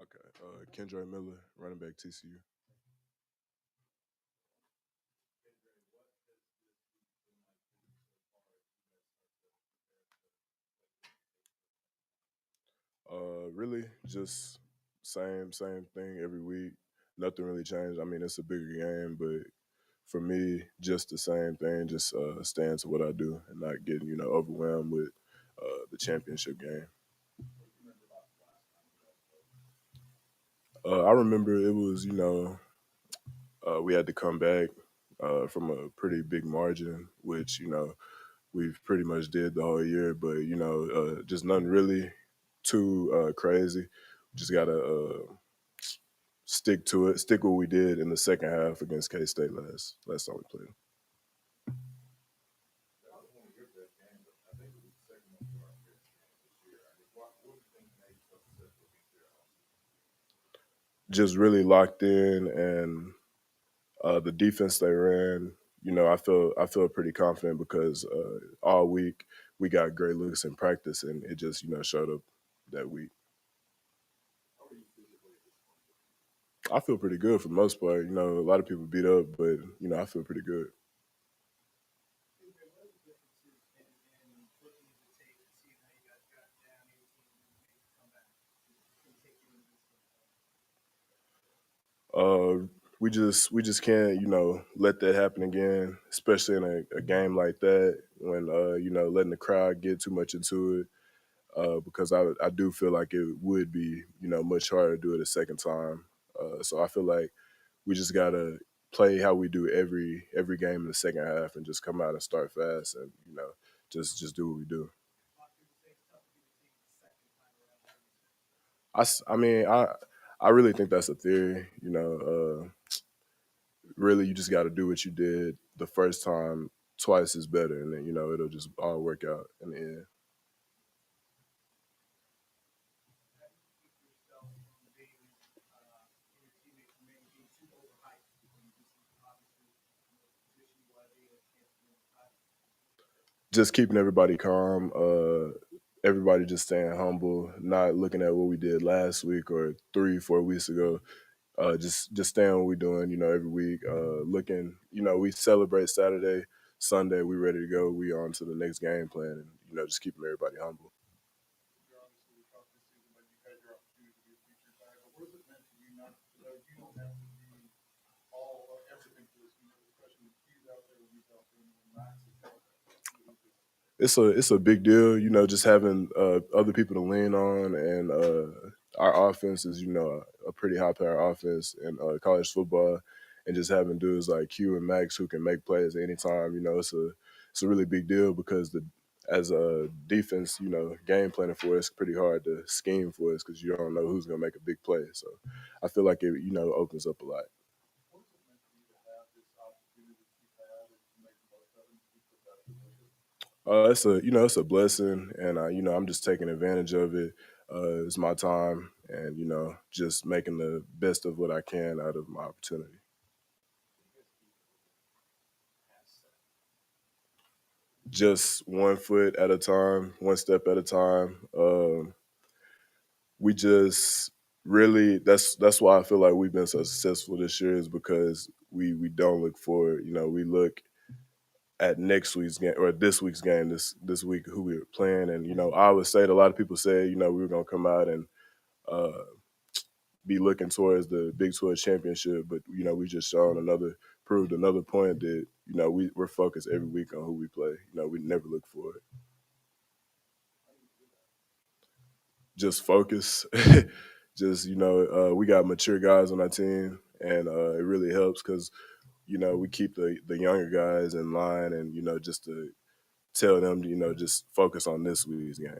Okay. Kendra Miller, running back TCU. Really, just same thing every week. Nothing really changed. I mean, it's a bigger game, but for me, just the same thing. Just staying to what I do and not getting overwhelmed with the championship game. I remember it was we had to come back from a pretty big margin, which we've pretty much did the whole year, but just nothing really too crazy. Just gotta stick to it, stick what we did in the second half against K State last time we played. Just really locked in, and the defense they ran. I feel pretty confident because all week we got great looks in practice, and it just showed up that week. I feel pretty good for the most part. A lot of people beat up, but I feel pretty good. Uh, we just can't let that happen again, especially in a game like that when letting the crowd get too much into it. Because I do feel like it would be much harder to do it a second time. So I feel like we just gotta play how we do every game in the second half and just come out and start fast and just do what we do. I mean I really think that's a theory. Really you just got to do what you did the first time twice is better, and then it'll just all work out in the end. Just keeping everybody calm, everybody just staying humble, not looking at what we did last week or 3 4 weeks ago. Just staying what we're doing, every week. Looking, we celebrate Saturday, Sunday, we ready to go. We on to the next game plan, and just keeping everybody humble. It's a big deal, just having other people to lean on, and our offense is a pretty high power offense in college football, and just having dudes like Q and Max who can make plays at any time. It's a really big deal because the as a defense, game planning for us, it's pretty hard to scheme for us because you don't know who's gonna make a big play. So I feel like it opens up a lot. It's a blessing, and I'm just taking advantage of it. It's my time, and just making the best of what I can out of my opportunity. Just 1 foot at a time, one step at a time. We just really that's why I feel like we've been so successful this year is because we don't look forward. We look at next week's game or this week's game, this week who we were playing, and I would say that a lot of people say we were gonna come out and uh, be looking towards the Big 12 championship, but we just shown proved another point that we're focused every week on who we play. We never look for it. Just focus. Just we got mature guys on our team, and it really helps because we keep the younger guys in line, and just to tell them to just focus on this week's game.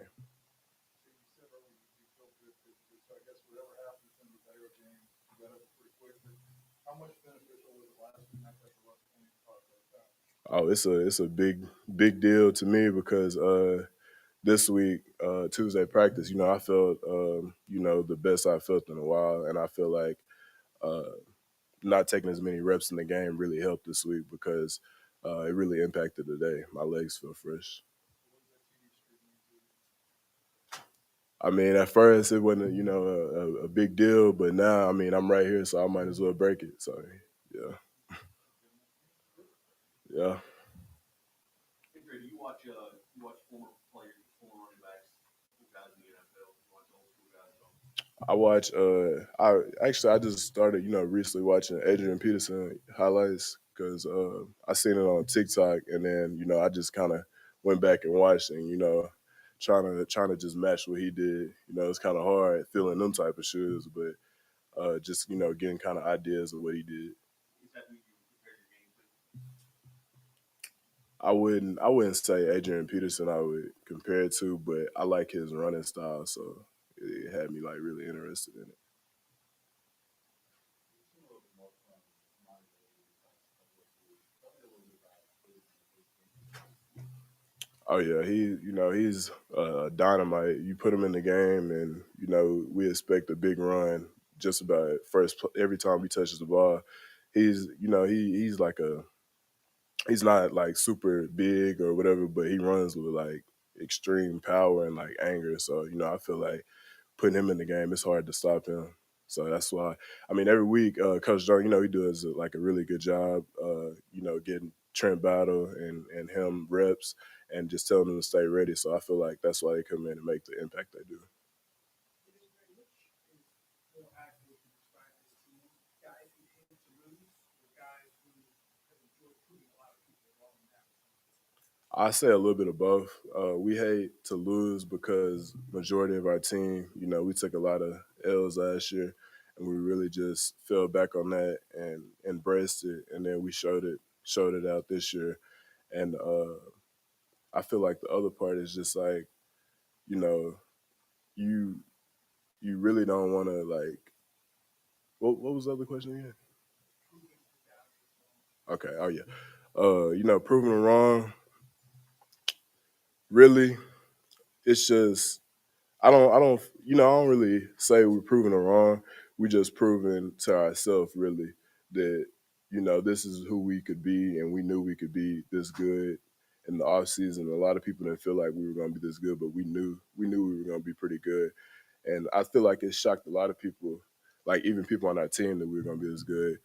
Oh, it's a big deal to me because this week Tuesday practice, I felt the best I felt in a while, and I feel like uh, not taking as many reps in the game really helped this week because it really impacted the day. My legs feel fresh. I mean, at first it wasn't, a big deal, but now, I mean, I'm right here, so I might as well break it. So, yeah, yeah. I watch. I just started, recently watching Adrian Peterson highlights because I seen it on TikTok, and then I just kind of went back and watched, and trying to just match what he did. It's kind of hard filling them type of shoes, but just getting kind of ideas of what he did. I wouldn't say Adrian Peterson I would compare it to, but I like his running style, so it had me like really interested in it. Oh yeah, he's dynamite. You put him in the game, and we expect a big run just about every time he touches the ball. He's like he's not like super big or whatever, but he runs with like extreme power and like anger. So I feel like putting him in the game, it's hard to stop him. So that's why, I mean, every week, Coach Joe, he does like a really good job, getting Trent Battle and him reps and just telling them to stay ready. So I feel like that's why they come in and make the impact they do. I say a little bit of both. We hate to lose because majority of our team, we took a lot of L's last year, and we really just fell back on that and embraced it, and then we showed it out this year. And I feel like the other part is just like you know you you really don't want to like what was the other question again? Okay, oh yeah, proving them wrong. Really, it's just I don't really say we're proving them wrong. We just proving to ourselves really that, this is who we could be and we knew we could be this good in the off season. A lot of people didn't feel like we were gonna be this good, but we knew we were gonna be pretty good. And I feel like it shocked a lot of people, like even people on our team that we were gonna be this good.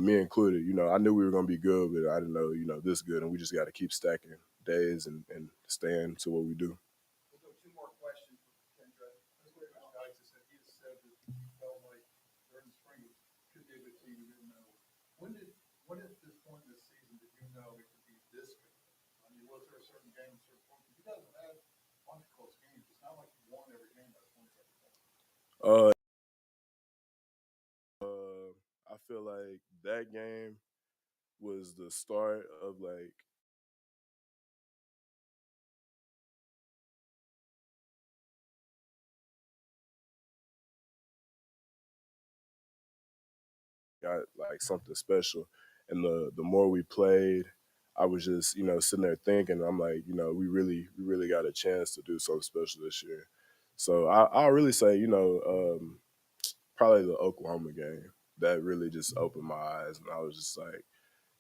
Me included, I knew we were gonna be good, but I didn't know, this good, and we just got to keep stacking days and staying to what we do. Uh, I feel like that game was the start of like got like something special, and the more we played, I was just sitting there thinking, I'm like, we really got a chance to do something special this year. So I'll really say, probably the Oklahoma game that really just opened my eyes, and I was just like,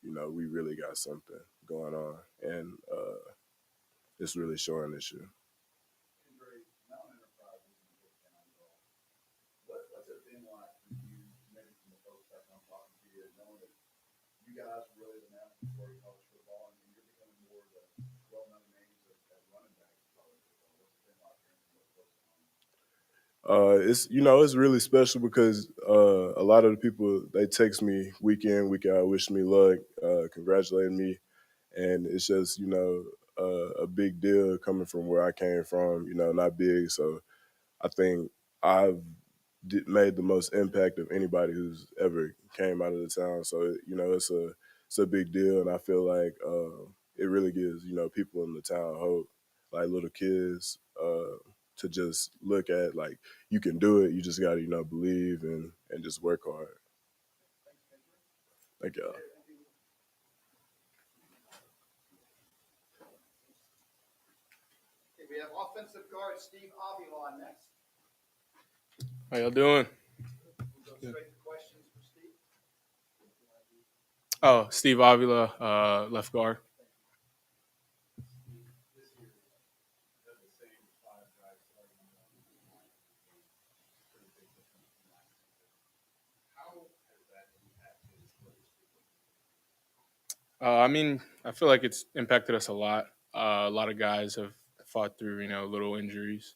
we really got something going on, and it's really showing this year. It's really special because a lot of the people they text me week in week out, wish me luck, congratulating me, and it's just a big deal coming from where I came from. Not big, so I think I've made the most impact of anybody who's ever came out of the town. So it's a big deal, and I feel like it really gives people in the town hope, like little kids, to just look at like you can do it. You just got to believe and just work hard. Thank y'all. How y'all doing? Oh, Steve Avila, left guard. I mean, I feel like it's impacted us a lot. A lot of guys have fought through, little injuries,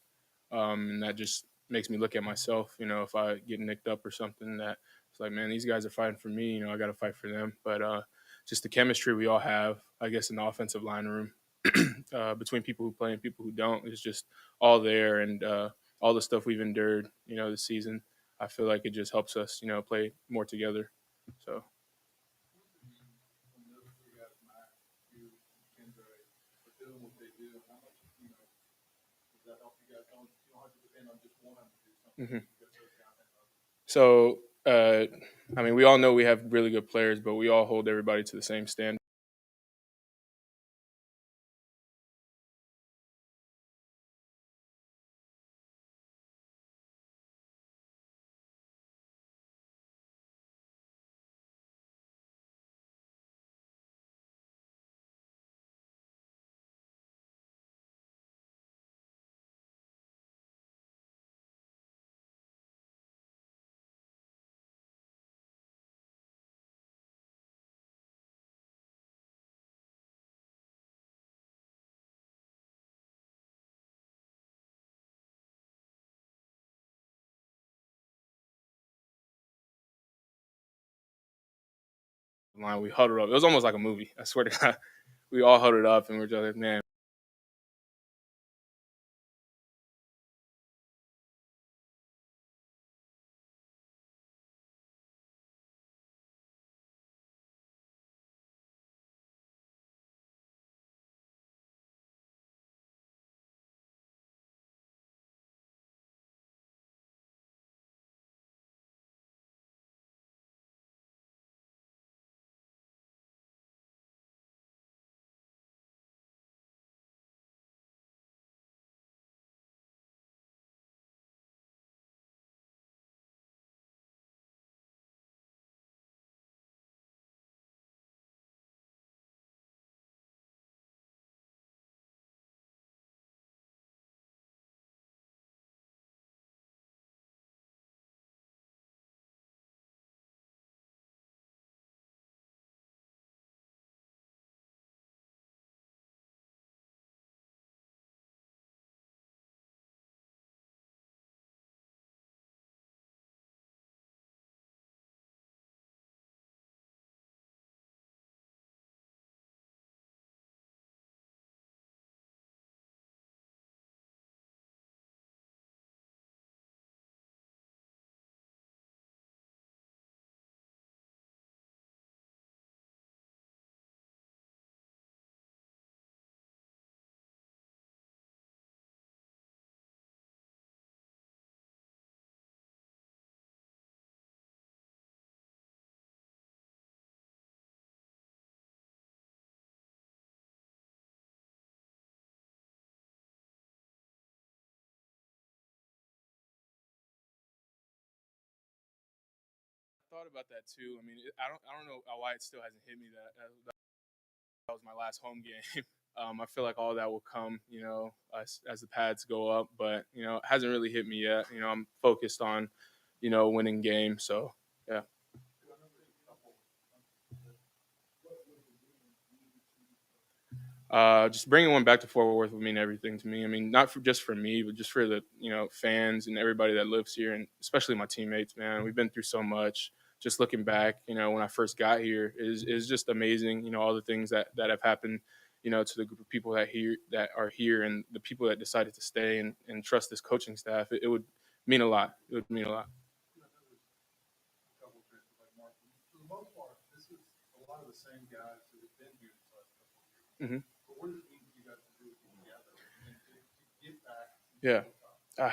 and that just makes me look at myself. If I get nicked up or something, that it's like, man, these guys are fighting for me. I got to fight for them. But just the chemistry we all have, I guess, in the offensive line room between people who play and people who don't is just all there, and all the stuff we've endured, this season. I feel like it just helps us, play more together. So. Mhm. So, I mean, we all know we have really good players, but we all hold everybody to the same standard. Line we huddled up. It was almost like a movie. I swear to God, we all huddled up and we're just like, man. I thought about that too. I mean, I don't know why it still hasn't hit me that was my last home game. I feel like all that will come, as the pads go up, but it hasn't really hit me yet. I'm focused on, winning games. So yeah. Just bringing one back to Fort Worth would mean everything to me. I mean, not just for me, but just for the fans and everybody that lives here, and especially my teammates. Man, we've been through so much. Just looking back, when I first got here is just amazing. All the things that have happened, to the group of people that are here, and the people that decided to stay and trust this coaching staff. It would mean a lot. It would mean a lot. Hmm. Yeah.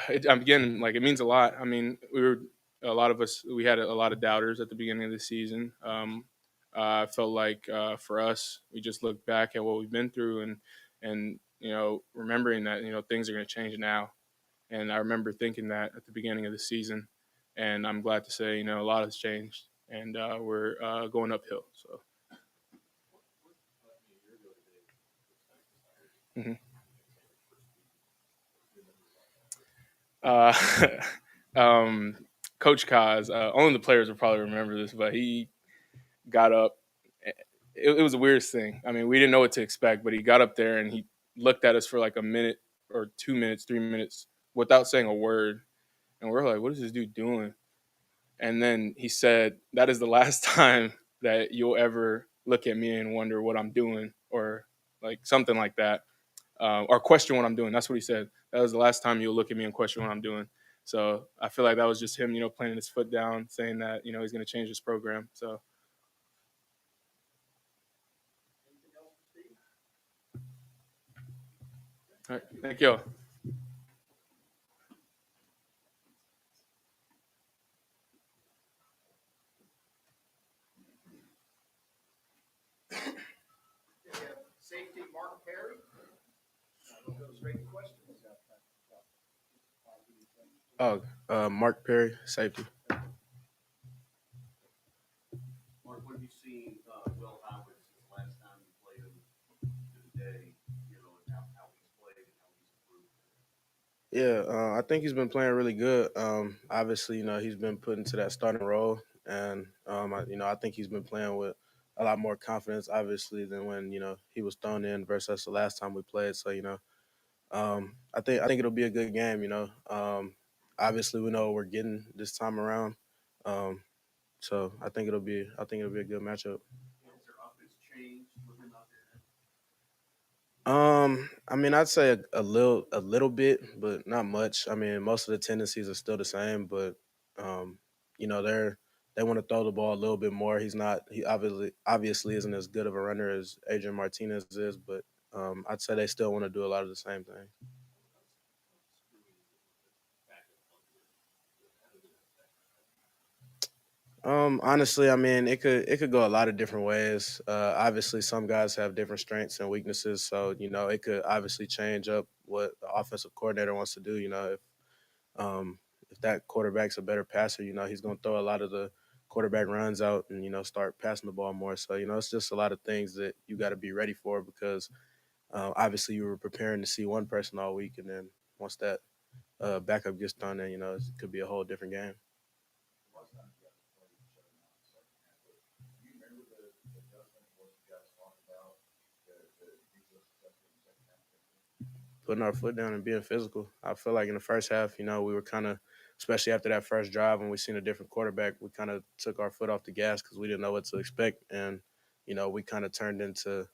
Again, like it means a lot. I mean, a lot of us, we had a lot of doubters at the beginning of the season. I felt like for us, we just looked back at what we've been through and remembering that things are going to change now. And I remember thinking that at the beginning of the season, and I'm glad to say a lot has changed, and we're going uphill. So. Mhm. Uh, um, Coach Kaz, only the players will probably remember this, but he got up. it was the weirdest thing. I mean, we didn't know what to expect, but he got up there and he looked at us for like a minute or 2 minutes, 3 minutes without saying a word. And we're like, what is this dude doing? And then he said, that is the last time that you'll ever look at me and wonder what I'm doing, or like something like that, or question what I'm doing. That's what he said. That was the last time you'll look at me and question what I'm doing. So I feel like that was just him, planting his foot down, saying that, he's going to change his program. So, all right. Thank you. Oh, Mark Perry, safety. Yeah, I think he's been playing really good. Obviously, he's been put into that starting role, and I think he's been playing with a lot more confidence, obviously, than when he was thrown in versus the last time we played. So, I think it'll be a good game. Obviously, we know what we're getting this time around. Um, so I think it'll be a good matchup. I mean, I'd say a little bit, but not much. I mean, most of the tendencies are still the same, but um, they want to throw the ball a little bit more. He obviously isn't as good of a runner as Adrian Martinez is, but I'd say they still want to do a lot of the same things. Honestly, I mean, it could go a lot of different ways. Obviously, some guys have different strengths and weaknesses, so it could obviously change up what the offensive coordinator wants to do. If that quarterback's a better passer, he's going to throw a lot of the quarterback runs out and start passing the ball more. So it's just a lot of things that you got to be ready for because obviously you were preparing to see one person all week, and then once that backup gets done, then it could be a whole different game. Putting our foot down and being physical. I feel like in the first half, we were kind of, especially after that first drive when we seen a different quarterback, we kind of took our foot off the gas because we didn't know what to expect, and we kind of turned into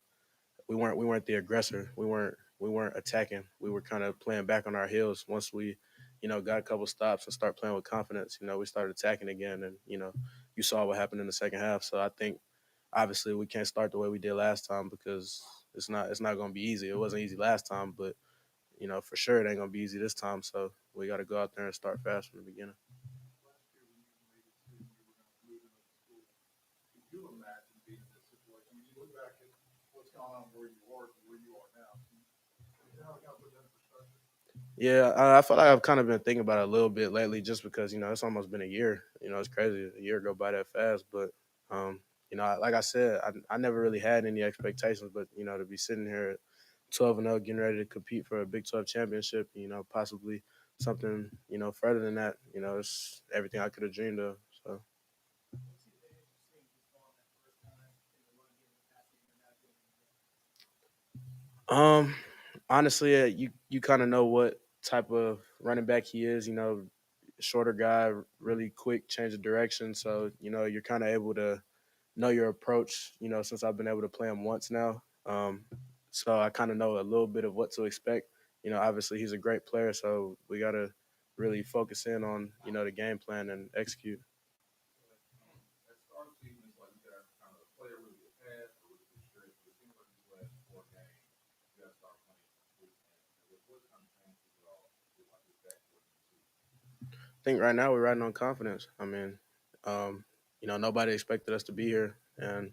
we weren't the aggressor. We weren't attacking. We were kind of playing back on our heels. Once we, got a couple stops and start playing with confidence, we started attacking again, and you saw what happened in the second half. So I think obviously we can't start the way we did last time because it's not going to be easy. It wasn't easy last time, but for sure it ain't gonna be easy this time. So we got to go out there and start fast from the beginning. Yeah, I feel like I've kind of been thinking about it a little bit lately, just because it's almost been a year. It's crazy, a year go by that fast. But like I said, I never really had any expectations, but to be sitting here at 12-0, getting ready to compete for a Big 12 championship, possibly something further than that. It's everything I could have dreamed of. So. Um, Honestly, you kind of know what type of running back he is. Shorter guy, really quick, change of direction. So you're kind of able to know your approach. Since I've been able to play him once now, so I kind of know a little bit of what to expect. Obviously he's a great player, so we gotta really focus in on the game plan and execute. I think right now we're riding on confidence. I mean, um, nobody expected us to be here, and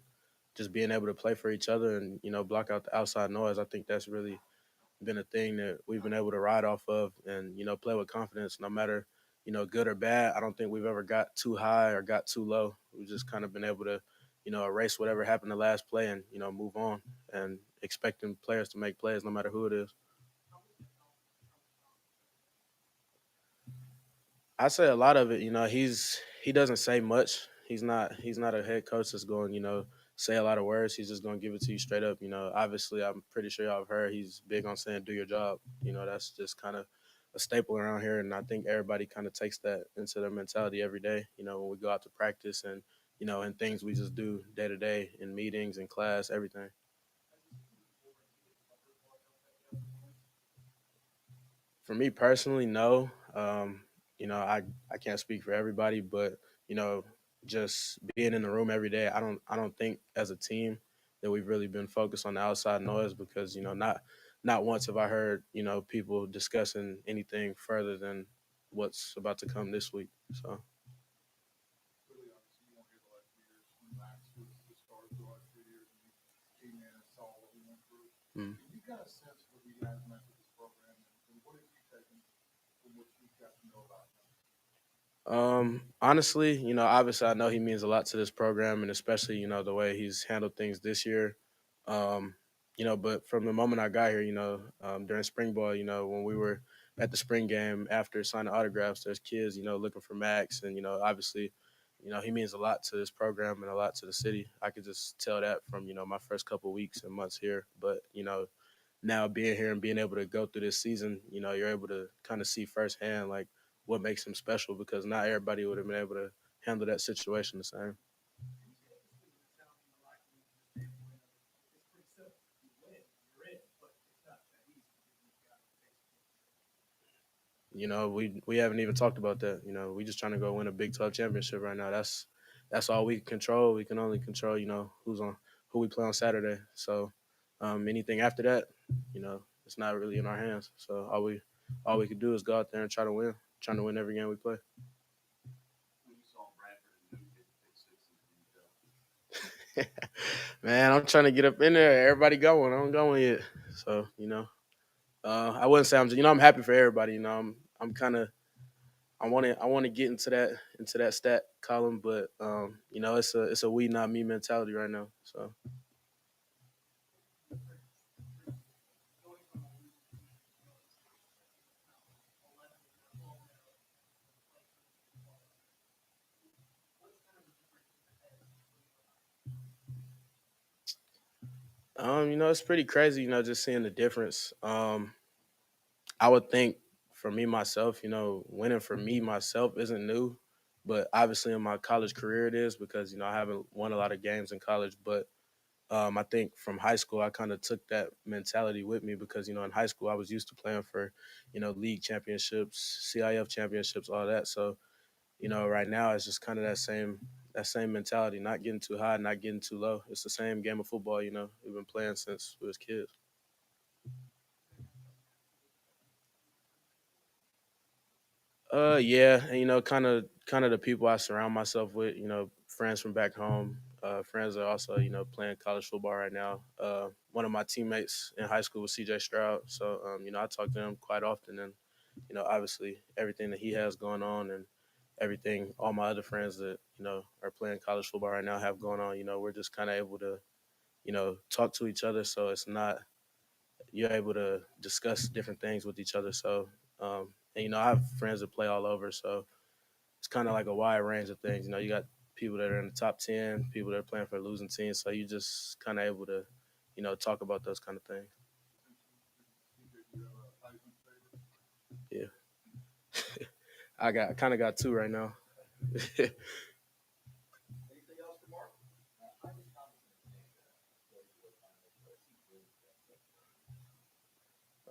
just being able to play for each other and block out the outside noise. I think that's really been a thing that we've been able to ride off of, and play with confidence, no matter good or bad. I don't think we've ever got too high or got too low. We've just kind of been able to erase whatever happened the last play and move on, and expecting players to make plays no matter who it is. I say a lot of it. He doesn't say much. He's not a head coach that's going say a lot of words. He's just gonna give it to you straight up. Obviously, I'm pretty sure y'all have heard he's big on saying "do your job." That's just kind of a staple around here, and I think everybody kind of takes that into their mentality every day. When we go out to practice and and things we just do day to day in meetings in class, everything. For me personally, no. I can't speak for everybody, but you know, just being in the room every day, I don't think as a team that we've really been focused on the outside noise because not once have I heard people discussing anything further than what's about to come this week. So. Mm. Honestly, obviously I know he means a lot to this program and especially, the way he's handled things this year. Um, but from the moment I got here, during spring ball, when we were at the spring game after signing autographs, there's kids, looking for Max and, obviously, he means a lot to this program and a lot to the city. I could just tell that from, my first couple weeks and months here. But, now being here and being able to go through this season, you're able to kind of see firsthand like what makes him special because not everybody would have been able to handle that situation the same. We haven't even talked about that. We just trying to go win a Big 12 championship right now. That's all we can control. We can only control, who we play on Saturday. So anything after that, it's not really in our hands. So all we could do is go out there and try to win, trying to win every game we play. Man, I'm trying to get up in there. Everybody going. I'm going yet. So, I wouldn't say I'm happy for everybody. I'm kind of I want to get into that stat column, but it's a we not me mentality right now. So, it's pretty crazy. Just seeing the difference. I would think for me myself, winning for me myself isn't new, but obviously in my college career it is because I haven't won a lot of games in college, but I think from high school, I kind of took that mentality with me because, in high school, I was used to playing for, league championships, CIF championships, all that. So, right now it's just kind of that same mentality, not getting too high, not getting too low. It's the same game of football, we've been playing since we was kids. Yeah, and kind of the people I surround myself with, friends from back home, friends are also, playing college football right now. One of my teammates in high school was CJ Stroud, so I talk to him quite often, and obviously everything that he has going on and everything all my other friends that are playing college football right now have going on. We're just kind of able to talk to each other, so it's not you're able to discuss different things with each other. So, and I have friends that play all over, so it's kind of like a wide range of things. You got people that are in the top 10, people that are playing for losing teams, so you just kind of able to, talk about those kind of things. Yeah, I kind of got two right now.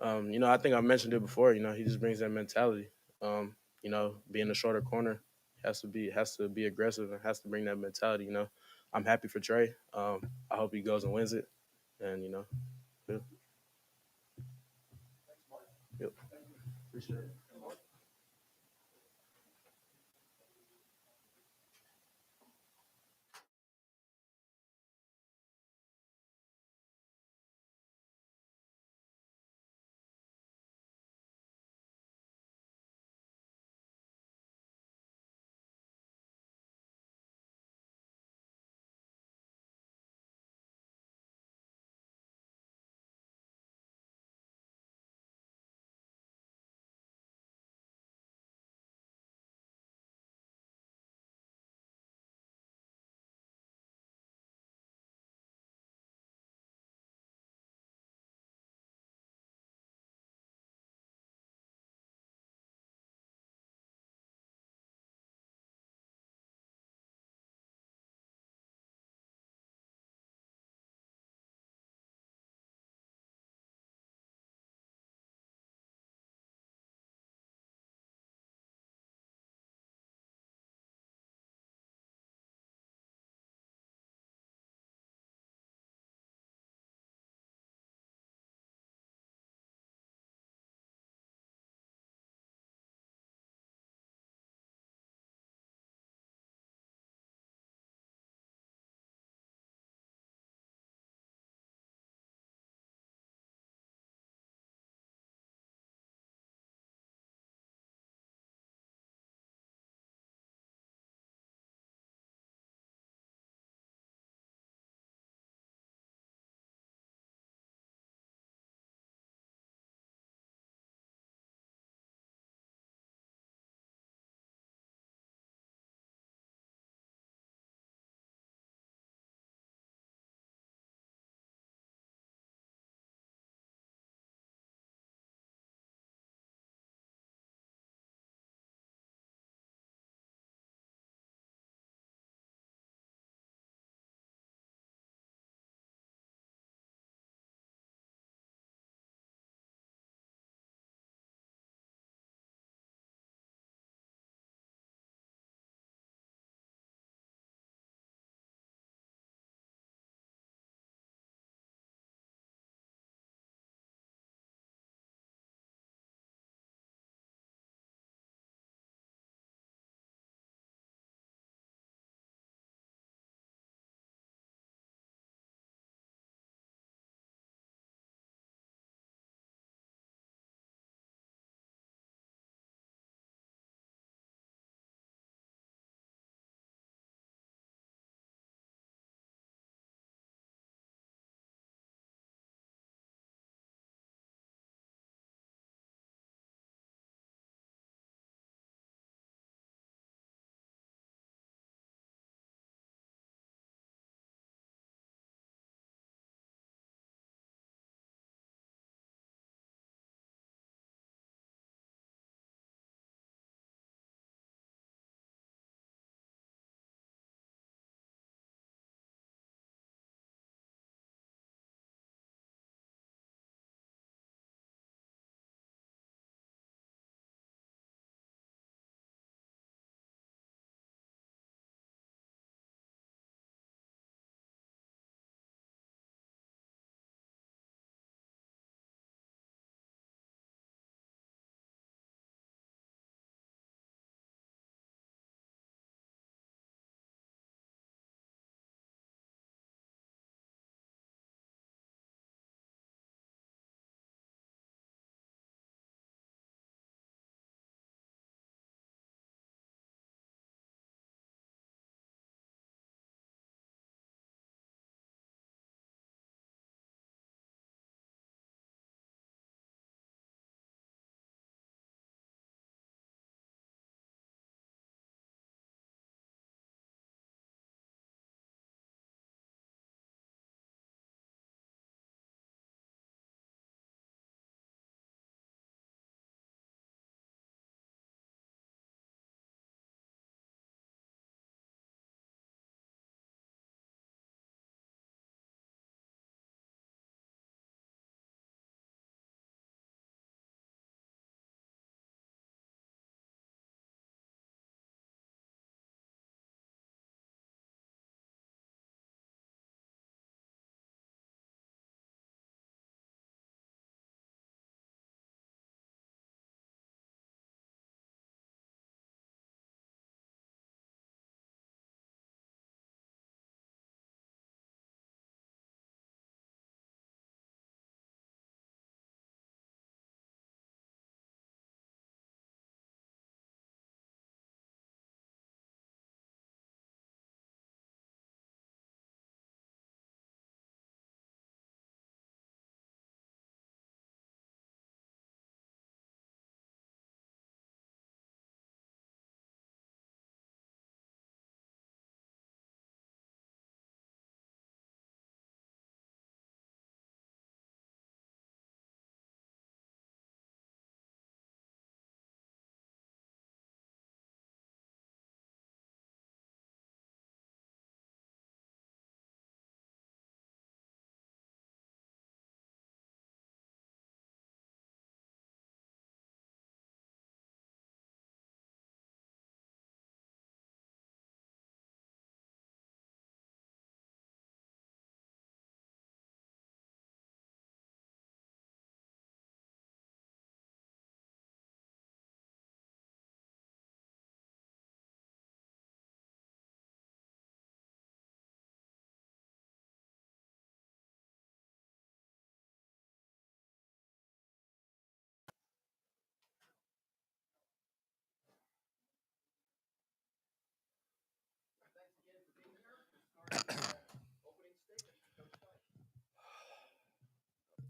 I think I mentioned it before. He just brings that mentality. Being a shorter corner has to be aggressive and has to bring that mentality. I'm happy for Trey. I hope he goes and wins it. And yeah, yep. Appreciate it.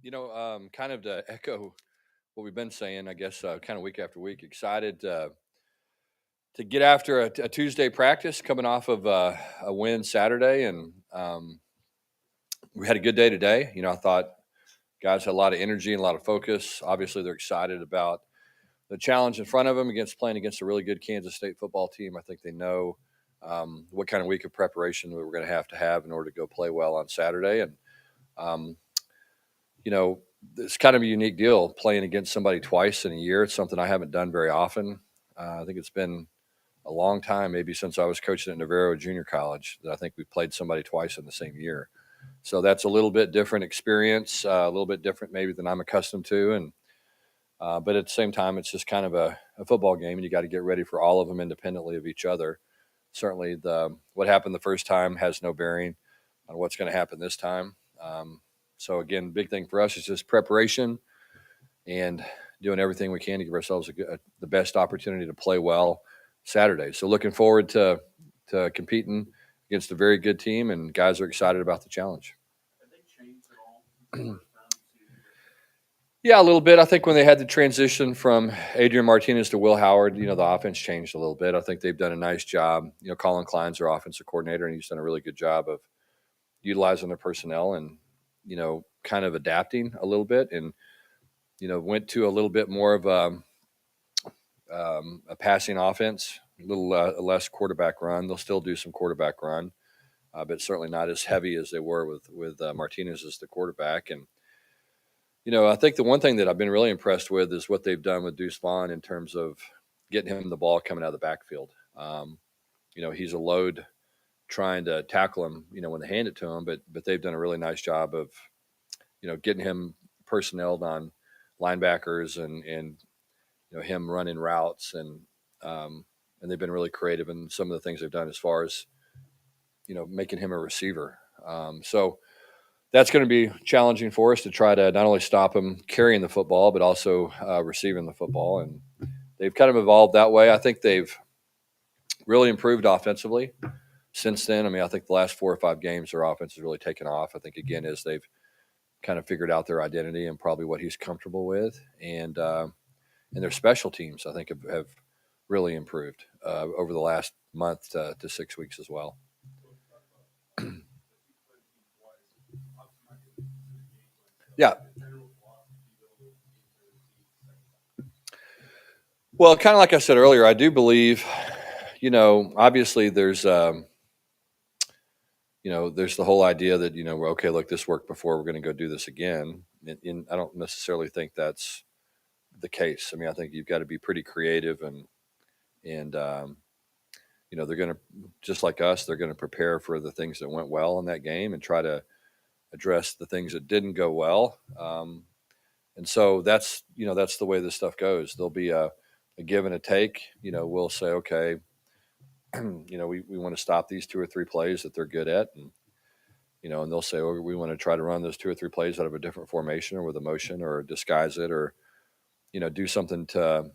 Kind of to echo what we've been saying, I guess, kind of week after week. Excited to get after a Tuesday practice, coming off of a win Saturday, and we had a good day today. I thought guys had a lot of energy and a lot of focus. Obviously, they're excited about the challenge in front of them against playing against a really good Kansas State football team. I think they know what kind of week of preparation we're going to have in order to go play well on Saturday. And um, it's kind of a unique deal playing against somebody twice in a year. It's something I haven't done very often. I think it's been a long time, maybe since I was coaching at Navarro Junior College, that I think we played somebody twice in the same year. So that's a little bit different experience, a little bit different maybe than I'm accustomed to. And but at the same time, it's just kind of a football game, and you got to get ready for all of them independently of each other. Certainly, what happened the first time has no bearing on what's going to happen this time. So again, big thing for us is just preparation and doing everything we can to give ourselves the best opportunity to play well Saturday. So looking forward to competing against a very good team, and guys are excited about the challenge. Yeah, a little bit. I think when they had the transition from Adrian Martinez to Will Howard, the offense changed a little bit. I think they've done a nice job. Colin Klein's their offensive coordinator, and he's done a really good job of utilizing their personnel and, kind of adapting a little bit, and, went to a little bit more of a passing offense, a little less quarterback run. They'll still do some quarterback run, but certainly not as heavy as they were with Martinez as the quarterback. And I think the one thing that I've been really impressed with is what they've done with Deuce Vaughn in terms of getting him the ball coming out of the backfield. He's a load trying to tackle him, when they hand it to him, but they've done a really nice job of, getting him personneled on linebackers and him running routes, and they've been really creative in some of the things they've done as far as making him a receiver. So that's going to be challenging for us to try to not only stop him carrying the football, but also receiving the football. And they've kind of evolved that way. I think they've really improved offensively since then. I mean, I think the last 4 or 5 games, their offense has really taken off. I think, again, as they've kind of figured out their identity and probably what he's comfortable with. And their special teams, I think, have really improved over the last month to 6 weeks as well. Yeah. Well, kind of like I said earlier, I do believe, obviously there's there's the whole idea that, we're okay, look, this worked before, we're going to go do this again. And I don't necessarily think that's the case. I mean, I think you've got to be pretty creative and they're going to, just like us, they're going to prepare for the things that went well in that game and try to address the things that didn't go well. And so that's the way this stuff goes. There'll be a give and a take. We'll say, okay, we want to stop these 2 or 3 plays that they're good at. And they'll say, oh, we want to try to run those 2 or 3 plays out of a different formation or with a motion or disguise it or, do something to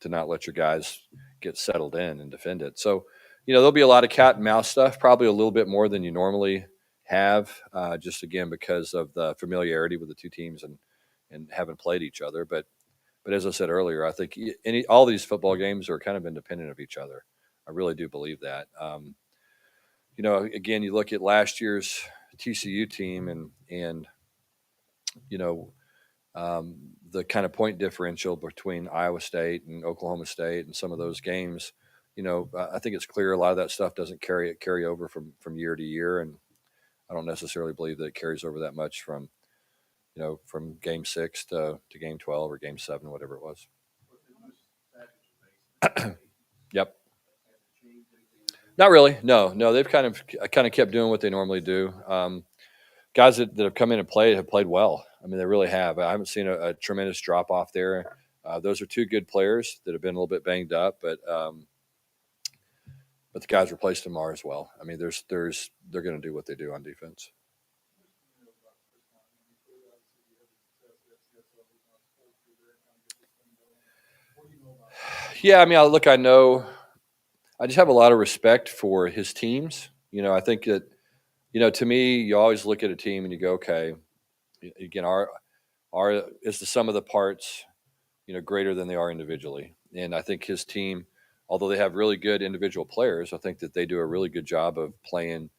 not let your guys get settled in and defend it. So, there'll be a lot of cat and mouse stuff, probably a little bit more than you normally have, just again, because of the familiarity with the 2 teams and haven't played each other. But as I said earlier, I think all these football games are kind of independent of each other. I really do believe that. Again, you look at last year's TCU team and the kind of point differential between Iowa State and Oklahoma State and some of those games. I think it's clear a lot of that stuff doesn't carry over from year to year, and I don't necessarily believe that it carries over that much from from game 6 to game 12 or game 7, whatever it was. Yep. Not really. No. They've kind of kept doing what they normally do. Guys that have come in and played have played well. I mean, they really have. I haven't seen a tremendous drop off there. Those are 2 good players that have been a little bit banged up, but the guys replaced them are as well. I mean, they're going to do what they do on defense. Yeah, I mean, I know. I just have a lot of respect for his teams. I think that, to me, you always look at a team and you go, okay, again, is the sum of the parts, greater than they are individually. And I think his team, although they have really good individual players, I think that they do a really good job of playing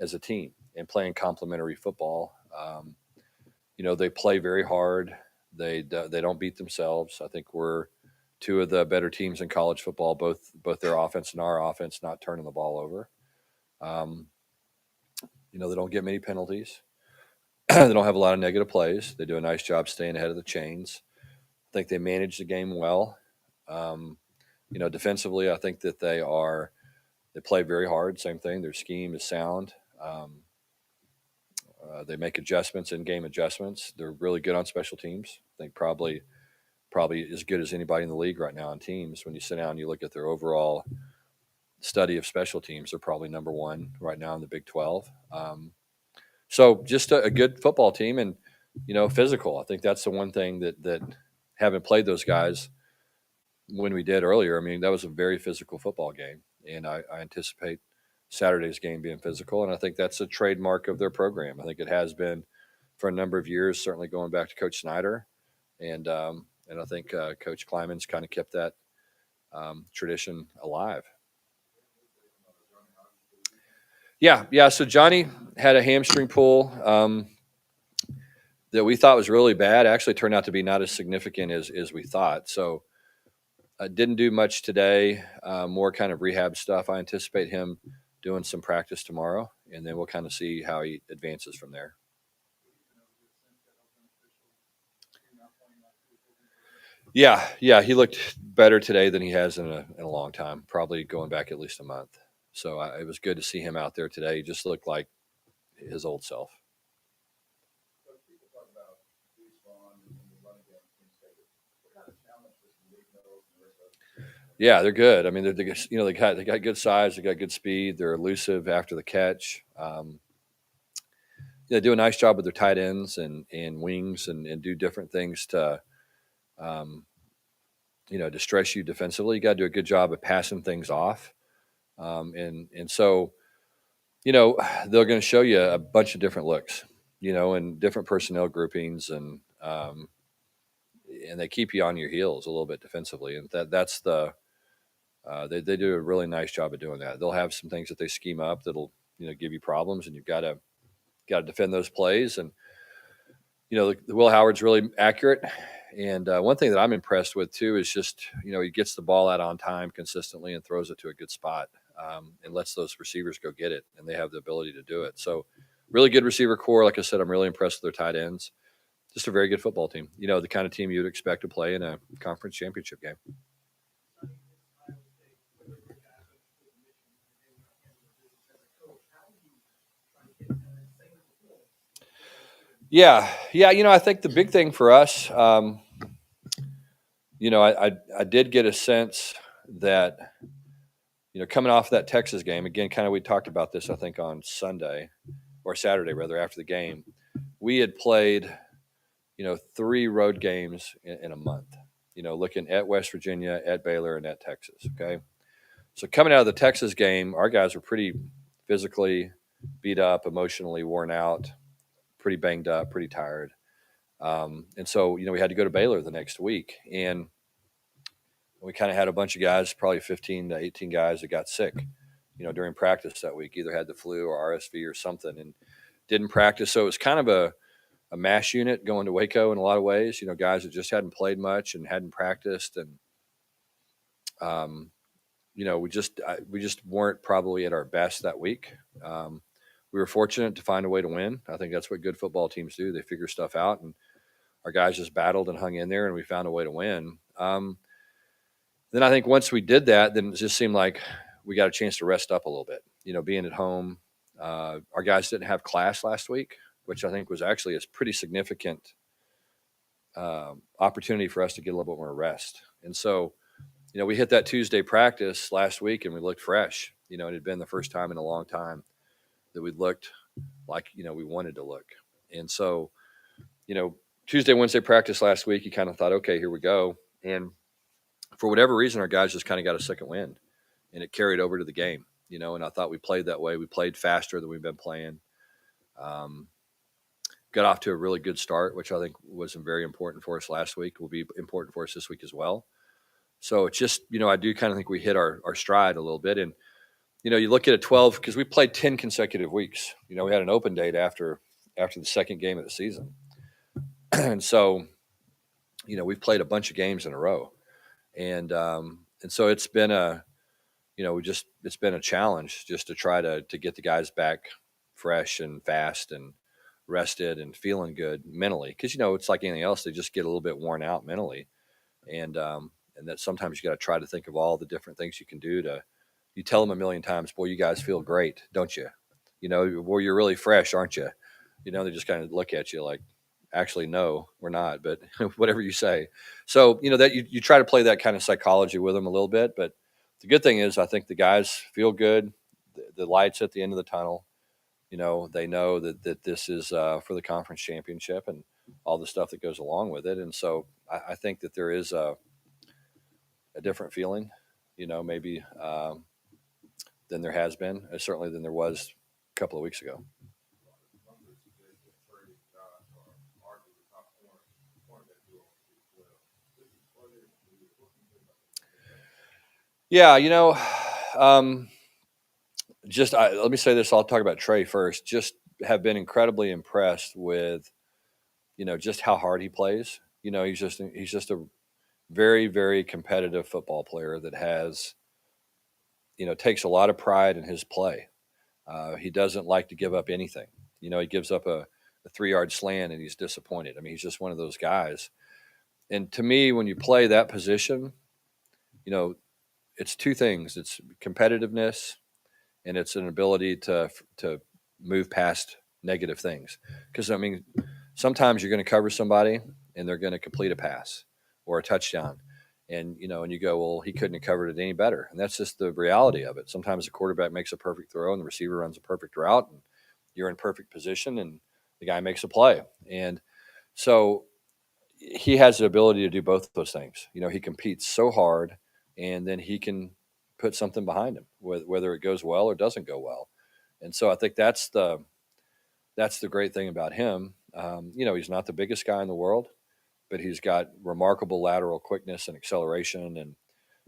as a team and playing complementary football. They play very hard. They don't beat themselves. I think we're two of the better teams in college football, both their offense and our offense, not turning the ball over. Um, they don't get many penalties. They don't have a lot of negative plays. They do a nice job staying ahead of the chains. I think they manage the game well. Um, defensively, I think that they play very hard. Same thing. Their scheme is sound. They make adjustments, in-game adjustments. They're really good on special teams. I think probably as good as anybody in the league right now on teams. When you sit down and you look at their overall study of special teams, they're probably number one right now in the Big 12. So just a good football team and, physical. I think that's the one thing that having played those guys when we did earlier, I mean, that was a very physical football game. And I anticipate Saturday's game being physical. And I think that's a trademark of their program. I think it has been for a number of years, certainly going back to Coach Snyder. And I think Coach Kleiman's kind of kept that tradition alive. Yeah. So Johnny had a hamstring pull that we thought was really bad. Actually, turned out to be not as significant as we thought. So didn't do much today. More kind of rehab stuff. I anticipate him doing some practice tomorrow, and then we'll kind of see how he advances from there. Yeah, he looked better today than he has in a long time, probably going back at least a month. So it was good to see him out there today. He just looked like his old self. Yeah, they're good. I mean, they got good size, they got good speed, they're elusive after the catch. They do a nice job with their tight ends and wings and do different things to um, distress you defensively. You got to do a good job of passing things off. And so, they're going to show you a bunch of different looks, and different personnel groupings, and they keep you on your heels a little bit defensively. And that's they do a really nice job of doing that. They'll have some things that they scheme up that'll give you problems, and you've got to defend those plays. And the Will Howard's really accurate. And one thing that I'm impressed with too is just he gets the ball out on time consistently and throws it to a good spot, and lets those receivers go get it, and they have the ability to do it. So really good receiver core. Like I said, I'm really impressed with their tight ends. Just a very good football team. The kind of team you'd expect to play in a conference championship game. Yeah. I think the big thing for us, I did get a sense that, coming off that Texas game, again, kind of we talked about this, I think, on Sunday or Saturday, rather, after the game. We had played, 3 road games in a month, looking at West Virginia, at Baylor, and at Texas. Okay. So coming out of the Texas game, our guys were pretty physically beat up, emotionally worn out, pretty banged up, pretty tired. And so, we had to go to Baylor the next week. And we kind of had a bunch of guys, probably 15 to 18 guys that got sick, during practice that week, either had the flu or RSV or something and didn't practice. So it was kind of a mash unit going to Waco in a lot of ways, guys that just hadn't played much and hadn't practiced. And, we just weren't probably at our best that week. We were fortunate to find a way to win. I think that's what good football teams do. They figure stuff out, and our guys just battled and hung in there, and we found a way to win. Then I think once we did that, then it just seemed like we got a chance to rest up a little bit, being at home. Our guys didn't have class last week, which I think was actually a pretty significant opportunity for us to get a little bit more rest. And so, we hit that Tuesday practice last week and we looked fresh. It had been the first time in a long time that we looked like, we wanted to look. And so, Tuesday, Wednesday practice last week, you kind of thought, okay, here we go. And for whatever reason, our guys just kind of got a second wind and it carried over to the game, and I thought we played that way. We played faster than we've been playing. got off to a really good start, which I think was very important for us last week. Will be important for us this week as well. So it's just, I do kind of think we hit our stride a little bit. And, you look at a 12, because we played 10 consecutive weeks. We had an open date after the second game of the season. And so, we've played a bunch of games in a row. And so it's been it's been a challenge just to try to get the guys back fresh and fast and rested and feeling good mentally. Because, it's like anything else, they just get a little bit worn out mentally. And that sometimes you got to try to think of all the different things you can do you tell them a million times, boy, you guys feel great, don't you? Boy, you're really fresh, aren't you? They just kind of look at you like, actually, no, we're not, but whatever you say. So, that you try to play that kind of psychology with them a little bit. But the good thing is I think the guys feel good. The light's at the end of the tunnel. They know that this is for the conference championship and all the stuff that goes along with it. And so I think that there is a different feeling, maybe than there has been, certainly than there was a couple of weeks ago. Yeah, um, let me say this. I'll talk about Trey first. Just have been incredibly impressed with, just how hard he plays. He's just a very, very competitive football player that has, takes a lot of pride in his play. He doesn't like to give up anything. He gives up a 3-yard slant and he's disappointed. I mean, he's just one of those guys. And to me, when you play that position, you know, it's two things: it's competitiveness and it's an ability to move past negative things. Because I mean, sometimes you're going to cover somebody and they're going to complete a pass or a touchdown, and and you go, well, he couldn't have covered it any better, and that's just the reality of it. Sometimes the quarterback makes a perfect throw and the receiver runs a perfect route, and you're in perfect position, and the guy makes a play, and so he has the ability to do both of those things. He competes so hard, and then he can put something behind him, whether it goes well or doesn't go well. And so I think that's the great thing about him. He's not the biggest guy in the world, but he's got remarkable lateral quickness and acceleration, and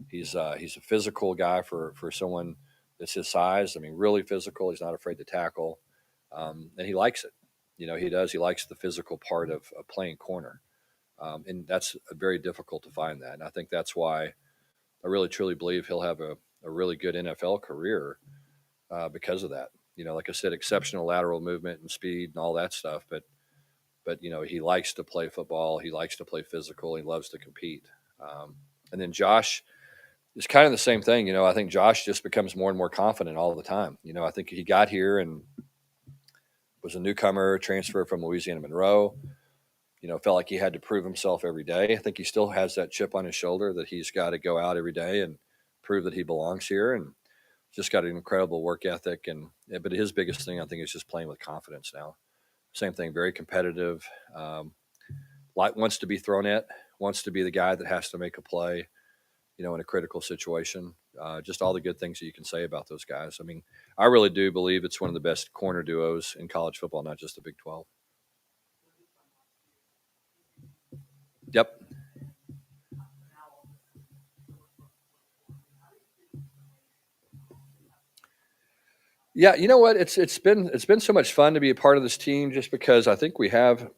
he's a physical guy for someone that's his size. I mean, really physical. He's not afraid to tackle, and he likes it. He does. He likes the physical part of playing corner. And that's very difficult to find that. And I think that's why I really truly believe he'll have a really good NFL career because of that. Like I said, exceptional lateral movement and speed and all that stuff. But he likes to play football. He likes to play physical. He loves to compete. And then Josh is kind of the same thing. I think Josh just becomes more and more confident all the time. I think he got here and was a newcomer, transfer from Louisiana Monroe. Felt like he had to prove himself every day. I think he still has that chip on his shoulder that he's got to go out every day and prove that he belongs here, and just got an incredible work ethic. But his biggest thing, I think, is just playing with confidence now. Same thing, very competitive, wants to be thrown at, wants to be the guy that has to make a play, in a critical situation. Just all the good things that you can say about those guys. I mean, I really do believe it's one of the best corner duos in college football, not just the Big 12. Yep. Yeah, you know what? It's been so much fun to be a part of this team, just because I think we have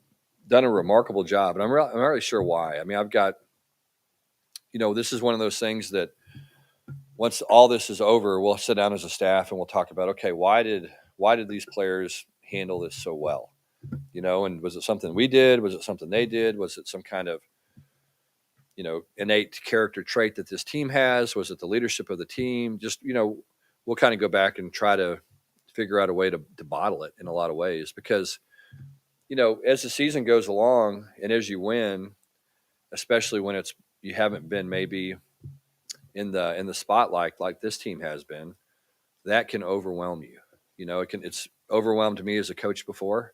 done a remarkable job, and I'm not really sure why. I mean, I've got, this is one of those things that once all this is over, we'll sit down as a staff and we'll talk about, okay, why did these players handle this so well? And was it something we did? Was it something they did? Was it some kind of innate character trait that this team has? Was it the leadership of the team? Just we'll kind of go back and try to figure out a way to bottle it in a lot of ways, because as the season goes along and as you win, especially when you haven't been maybe in the spotlight like this team has been, that can overwhelm you. It's overwhelmed me as a coach before.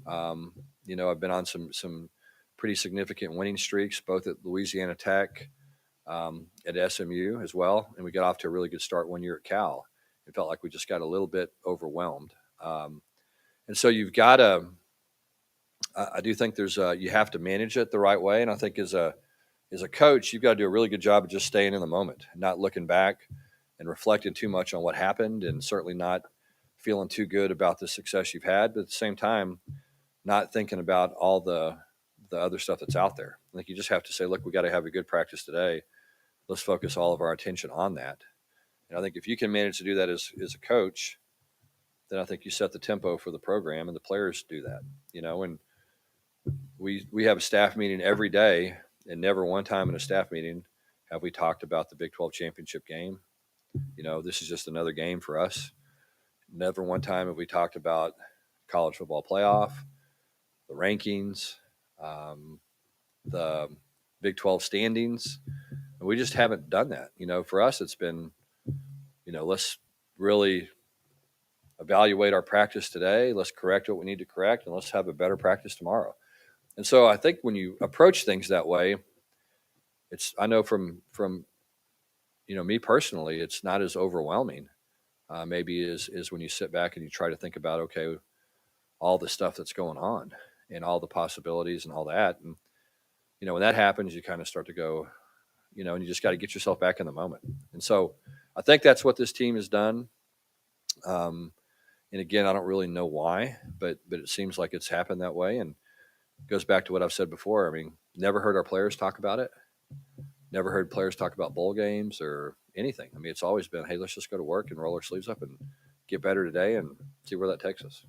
I've been on some pretty significant winning streaks, both at Louisiana Tech, at SMU as well, and we got off to a really good start one year at Cal. It felt like we just got a little bit overwhelmed, and so you've got to I do think there's you have to manage it the right way, and I think as a coach, you've got to do a really good job of just staying in the moment, not looking back and reflecting too much on what happened, and certainly not feeling too good about the success you've had, but at the same time, not thinking about all the other stuff that's out there. I think you just have to say, look, we got to have a good practice today. Let's focus all of our attention on that. And I think if you can manage to do that as a coach, then I think you set the tempo for the program, and the players do that. And we have a staff meeting every day, and never one time in a staff meeting have we talked about the Big 12 championship game. This is just another game for us. Never one time have we talked about college football playoff, the rankings, um, the Big 12 standings. And we just haven't done that. For us, it's been, let's really evaluate our practice today. Let's correct what we need to correct, and let's have a better practice tomorrow. And so I think when you approach things that way, I know from me personally, it's not as overwhelming. Maybe is when you sit back and you try to think about, okay, all the stuff that's going on and all the possibilities and all that. And when that happens, you kind of start to go, and you just got to get yourself back in the moment. And so I think that's what this team has done. And again, I don't really know why, but it seems like it's happened that way. And it goes back to what I've said before. I mean, never heard our players talk about it. Never heard players talk about bowl games or anything. I mean, it's always been, hey, let's just go to work and roll our sleeves up and get better today and see where that takes us.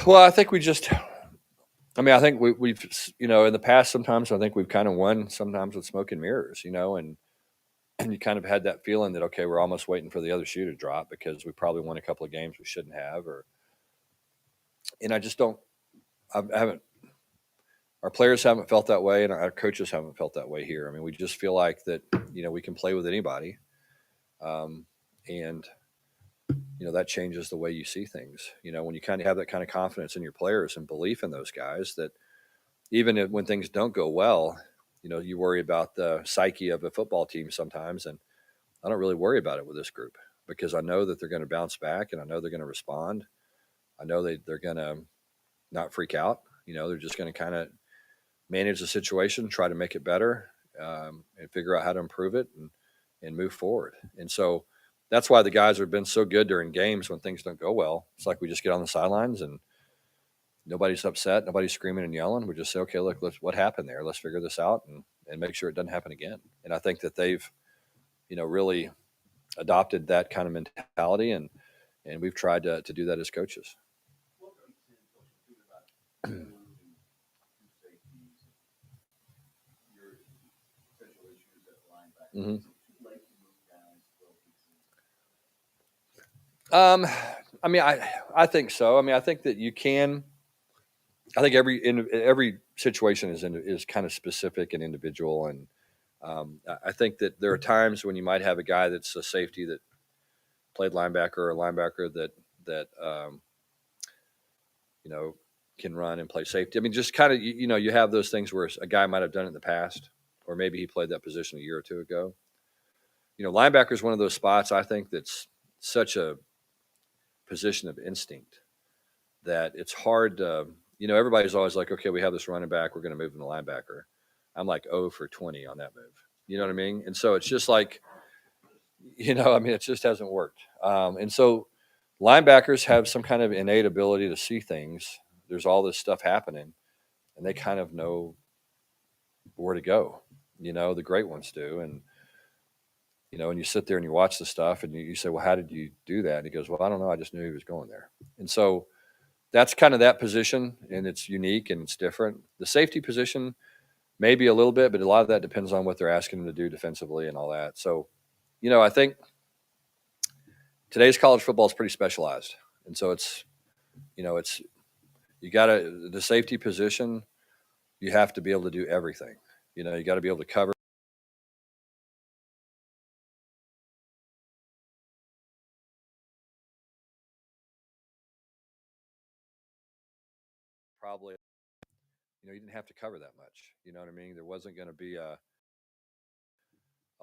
Well, I think I think we've, in the past, sometimes I think we've kind of won sometimes with smoke and mirrors, and you kind of had that feeling that, okay, we're almost waiting for the other shoe to drop because we probably won a couple of games we shouldn't have, and I just don't, I haven't, our players haven't felt that way, and our coaches haven't felt that way here. I mean, we just feel like that, we can play with anybody. And that changes the way you see things. When you kind of have that kind of confidence in your players and belief in those guys, that even when things don't go well, you worry about the psyche of a football team sometimes. And I don't really worry about it with this group because I know that they're going to bounce back, and I know they're going to respond. I know they're going to not freak out. They're just going to kind of manage the situation, try to make it better, and figure out how to improve it and move forward. And so that's why the guys have been so good during games when things don't go well. It's like we just get on the sidelines and nobody's upset, nobody's screaming and yelling. We just say, okay, look, what happened there? Let's figure this out and make sure it doesn't happen again. And I think that they've, really adopted that kind of mentality, and we've tried to do that as coaches. hmm Um, I mean, I think so. I mean, I think that you can. I think every situation is kind of specific and individual, and I think that there are times when you might have a guy that's a safety that played linebacker, or a linebacker that you know can run and play safety. I mean, just kind of you have those things where a guy might have done it in the past, or maybe he played that position a year or two ago. Linebacker is one of those spots I think that's such a position of instinct that it's hard to, everybody's always like, okay, we have this running back, we're going to move him to linebacker. I'm like 0 for 20 on that move. You know what I mean? And so it's just like, I mean, it just hasn't worked. And so linebackers have some kind of innate ability to see things. There's all this stuff happening, and they kind of know where to go. The great ones do. And you sit there and you watch the stuff and you say, well, how did you do that? And he goes, well, I don't know. I just knew he was going there. And so that's kind of that position, and it's unique and it's different. The safety position, maybe a little bit, but a lot of that depends on what they're asking them to do defensively and all that. So, I think today's college football is pretty specialized. And so it's you got to, the safety position, you have to be able to do everything. You got to be able to cover probably you didn't have to cover that much. You know what I mean? There wasn't going to be a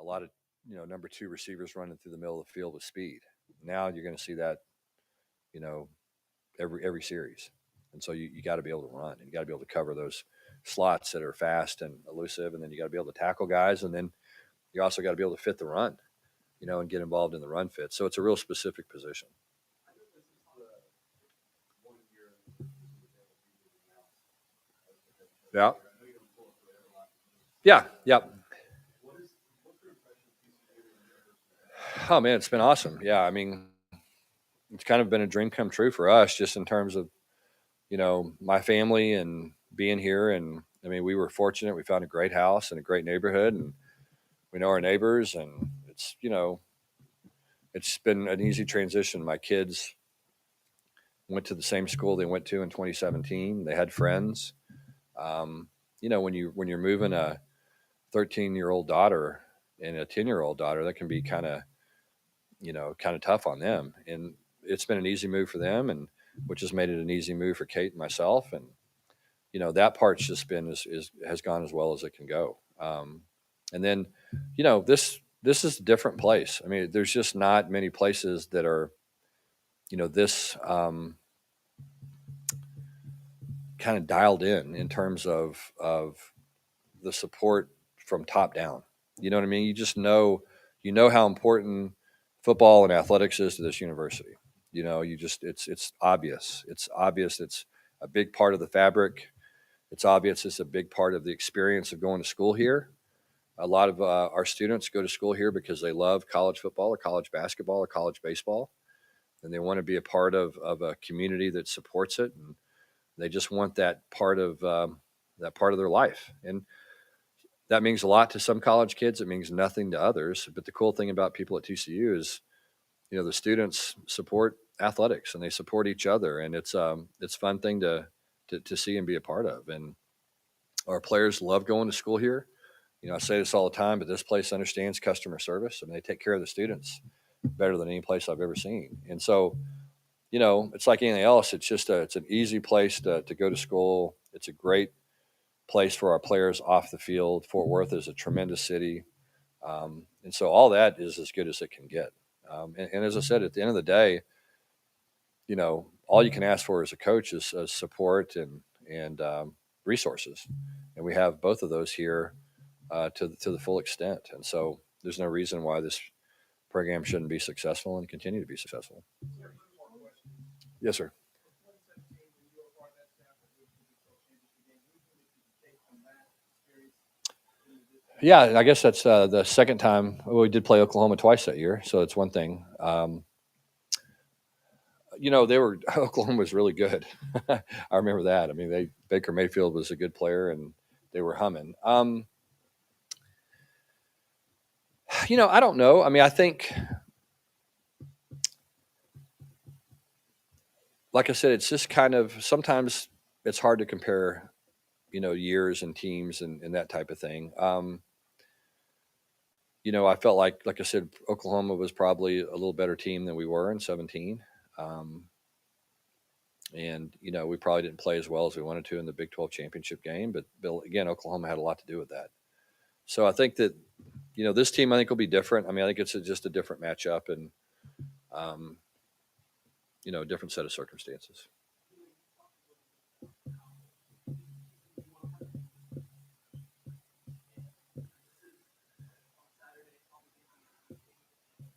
lot of number two receivers running through the middle of the field with speed. Now you're going to see that you know every series, and so you got to be able to run, and you got to be able to cover those slots that are fast and elusive, and then you got to be able to tackle guys, and then you also got to be able to fit the run, and get involved in the run fit. So it's a real specific position. Yeah. Yeah. Yeah. Oh man, it's been awesome. Yeah, I mean, it's kind of been a dream come true for us, just in terms of my family and being here. And I mean, we were fortunate. We found a great house and a great neighborhood, and we know our neighbors. And it's been an easy transition. My kids went to the same school they went to in 2017. They had friends. Um, when you're moving a 13-year-old daughter and a 10-year-old daughter, that can be kind of tough on them. And it's been an easy move for them, and which has made it an easy move for Kate and myself. And that part's just been has gone as well as it can go. And then this is a different place. I mean, there's just not many places that are this kind of dialed in terms of the support from top down. You know what I mean? You just know how important football and athletics is to this university. It's obvious. It's obvious. It's a big part of the fabric. It's obvious. It's a big part of the experience of going to school here. A lot of our students go to school here because they love college football or college basketball or college baseball, and they want to be a part of a community that supports it, and they just want that part of their life. And that means a lot to some college kids. It means nothing to others. But the cool thing about people at TCU is, the students support athletics and they support each other, and it's a fun thing to see and be a part of. And our players love going to school here. I say this all the time, but this place understands customer service. I mean, they take care of the students better than any place I've ever seen. And so, it's like anything else. It's just it's an easy place to go to school. It's a great place for our players off the field. Fort Worth is a tremendous city. And so all that is as good as it can get. And as I said, at the end of the day, all you can ask for as a coach is support and resources. And we have both of those here to the full extent. And so there's no reason why this program shouldn't be successful and continue to be successful. Yes, sir. Yeah, I guess that's the second time. Well, we did play Oklahoma twice that year, so it's one thing. They were Oklahoma was really good. I remember that. I mean, Baker Mayfield was a good player, and they were humming. I don't know. I mean, I think, like I said, it's just kind of sometimes it's hard to compare, years and teams and that type of thing. I felt like I said, Oklahoma was probably a little better team than we were in 17. Um, and we probably didn't play as well as we wanted to in the Big 12 championship game, but again, Oklahoma had a lot to do with that. So I think that this team I think will be different. I mean, I think it's just a different matchup and um, a different set of circumstances.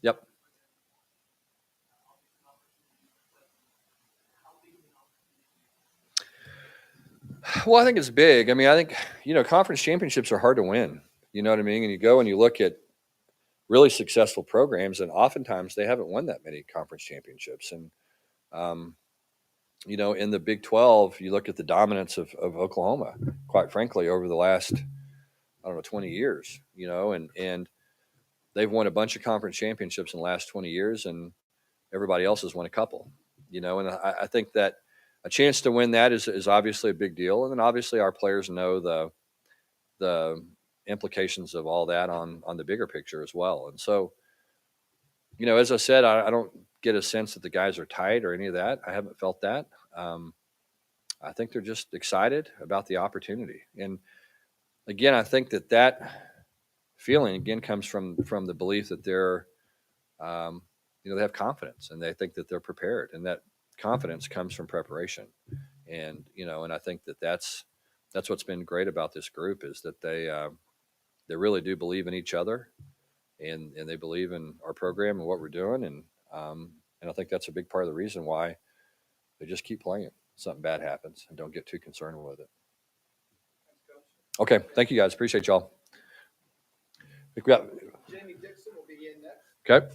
Yep. Well, I think it's big. I mean, I think conference championships are hard to win. You know what I mean? And you go and you look at really successful programs, and oftentimes they haven't won that many conference championships. And um, in the Big 12, you look at the dominance of Oklahoma, quite frankly, over the last, I don't know, 20 years, and they've won a bunch of conference championships in the last 20 years, and everybody else has won a couple, and I think that a chance to win that is obviously a big deal. And then obviously our players know the implications of all that on the bigger picture as well. And so, as I said, I don't get a sense that the guys are tight or any of that. I haven't felt that. Um, I think they're just excited about the opportunity. And again, I think that feeling again comes from the belief that they're um, they have confidence and they think that they're prepared, and that confidence comes from preparation. And and I think that's what's been great about this group is that they really do believe in each other, and they believe in our program and what we're doing, and I think that's a big part of the reason why they just keep playing. Something bad happens and don't get too concerned with it. Okay, thank you guys. Appreciate y'all. We got Jamie Dixon will be in next. okay.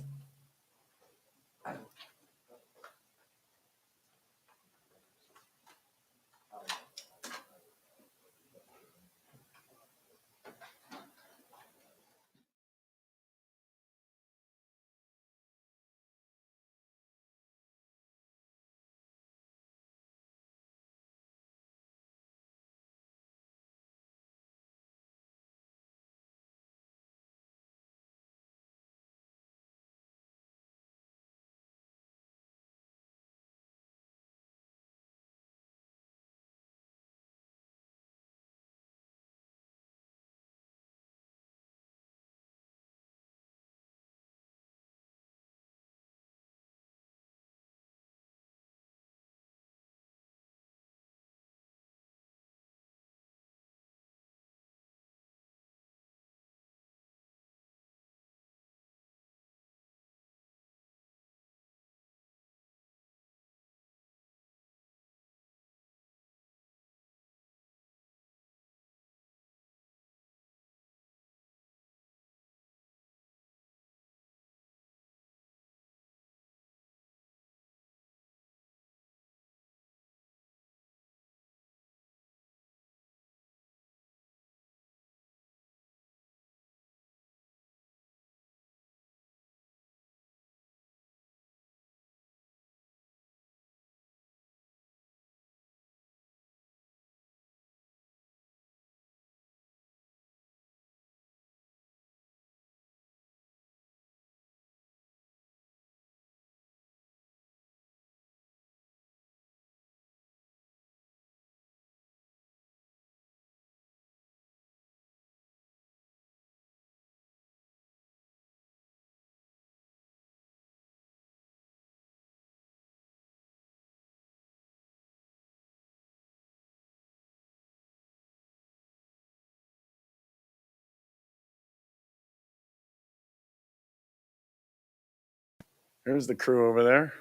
There's the crew over there.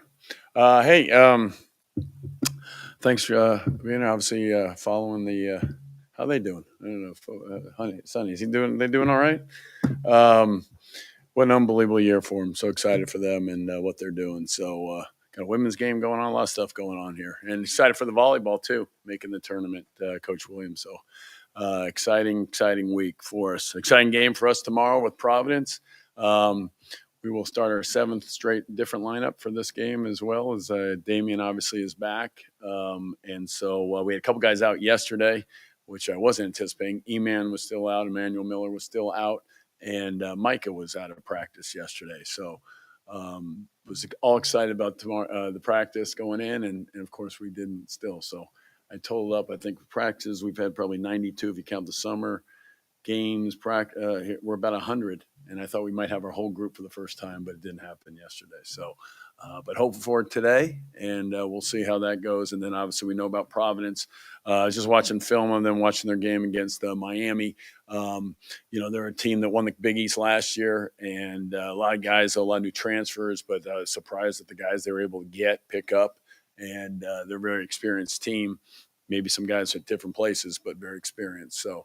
Hey, thanks for being here. Obviously, following the. How they doing? I don't know. If, honey, Sonny, is he doing? They doing all right? Um, what an unbelievable year for them. So excited for them and what they're doing. So got a women's game going on. A lot of stuff going on here, and excited for the volleyball too, making the tournament. Coach Williams. So exciting week for us. Exciting game for us tomorrow with Providence. Um, we will start our seventh straight different lineup for this game as well as Damian obviously is back. And so we had a couple guys out yesterday, which I wasn't anticipating. E-Man was still out. Emmanuel Miller was still out. And Micah was out of practice yesterday. So was all excited about tomorrow, the practice going in. And of course we didn't still. So I totaled up, I think practices, we've had probably 92 if you count the summer games. We're about 100, and I thought we might have our whole group for the first time, but it didn't happen yesterday. So, but hoping for it today, and we'll see how that goes. And then obviously we know about Providence. I was just watching film of them watching their game against Miami. They're a team that won the Big East last year, and a lot of guys, a lot of new transfers, but surprised at the guys they were able to pick up, and they're a very experienced team. Maybe some guys at different places, but very experienced. So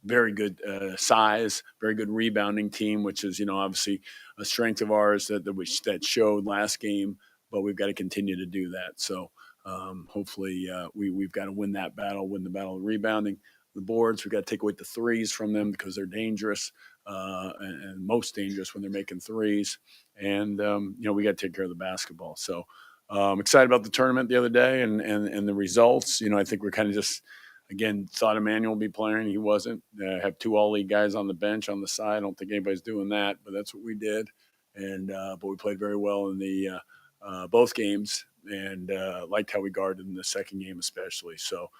very good size, very good rebounding team, which is obviously a strength of ours that showed last game. But we've got to continue to do that. So hopefully we've got to win that battle, win the battle of rebounding. The boards, we've got to take away the threes from them because they're dangerous and most dangerous when they're making threes. And we got to take care of the basketball. So excited about the tournament the other day and the results. I think we're kind of just, again, thought Emmanuel would be playing. He wasn't. Have two all-league guys on the bench on the side. I don't think anybody's doing that, but that's what we did. And but we played very well in the both games. and liked how we guarded in the second game, especially. So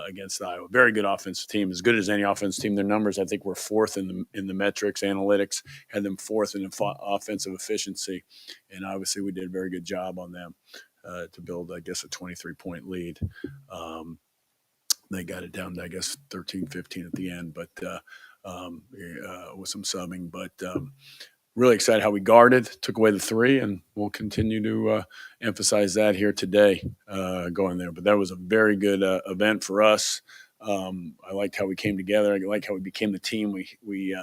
against Iowa, very good offensive team, as good as any offensive team. Their numbers, I think, were fourth in the metrics analytics, had them fourth in offensive efficiency, and obviously we did a very good job on them to build, I guess, a 23-point lead. They got it down to, I guess, 13, 15 at the end, but with some subbing. But really excited how we guarded, took away the three, and we'll continue to emphasize that here today going there. But that was a very good event for us. I liked how we came together. I like how we became the team we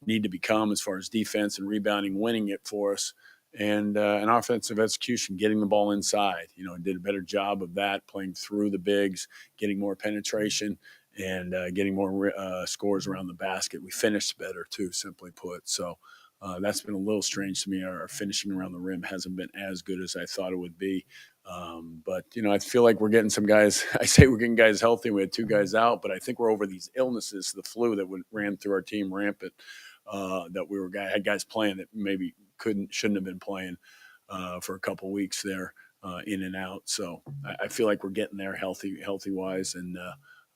need to become as far as defense and rebounding, winning it for us. And an offensive execution, getting the ball inside. Did a better job of that, playing through the bigs, getting more penetration, and getting more scores around the basket. We finished better too, simply put. So that's been a little strange to me. Our finishing around the rim hasn't been as good as I thought it would be. But I feel like we're getting some guys. I say we're getting guys healthy. We had two guys out, but I think we're over these illnesses, the flu that ran through our team rampant. That we had guys playing that maybe shouldn't have been playing for a couple of weeks there, in and out. So I feel like we're getting there healthy wise, and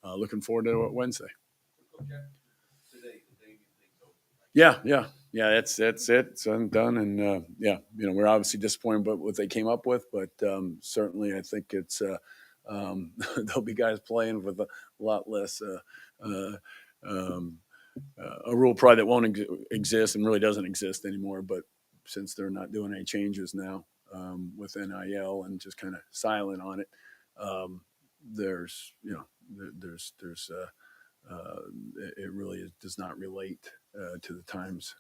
looking forward to Wednesday. Yeah. That's it. It's done, and we're obviously disappointed about what they came up with, but certainly I think it's there'll be guys playing with a lot less. A rule probably that won't exist and really doesn't exist anymore. But since they're not doing any changes now with NIL and just kind of silent on it, there's it really does not relate to the times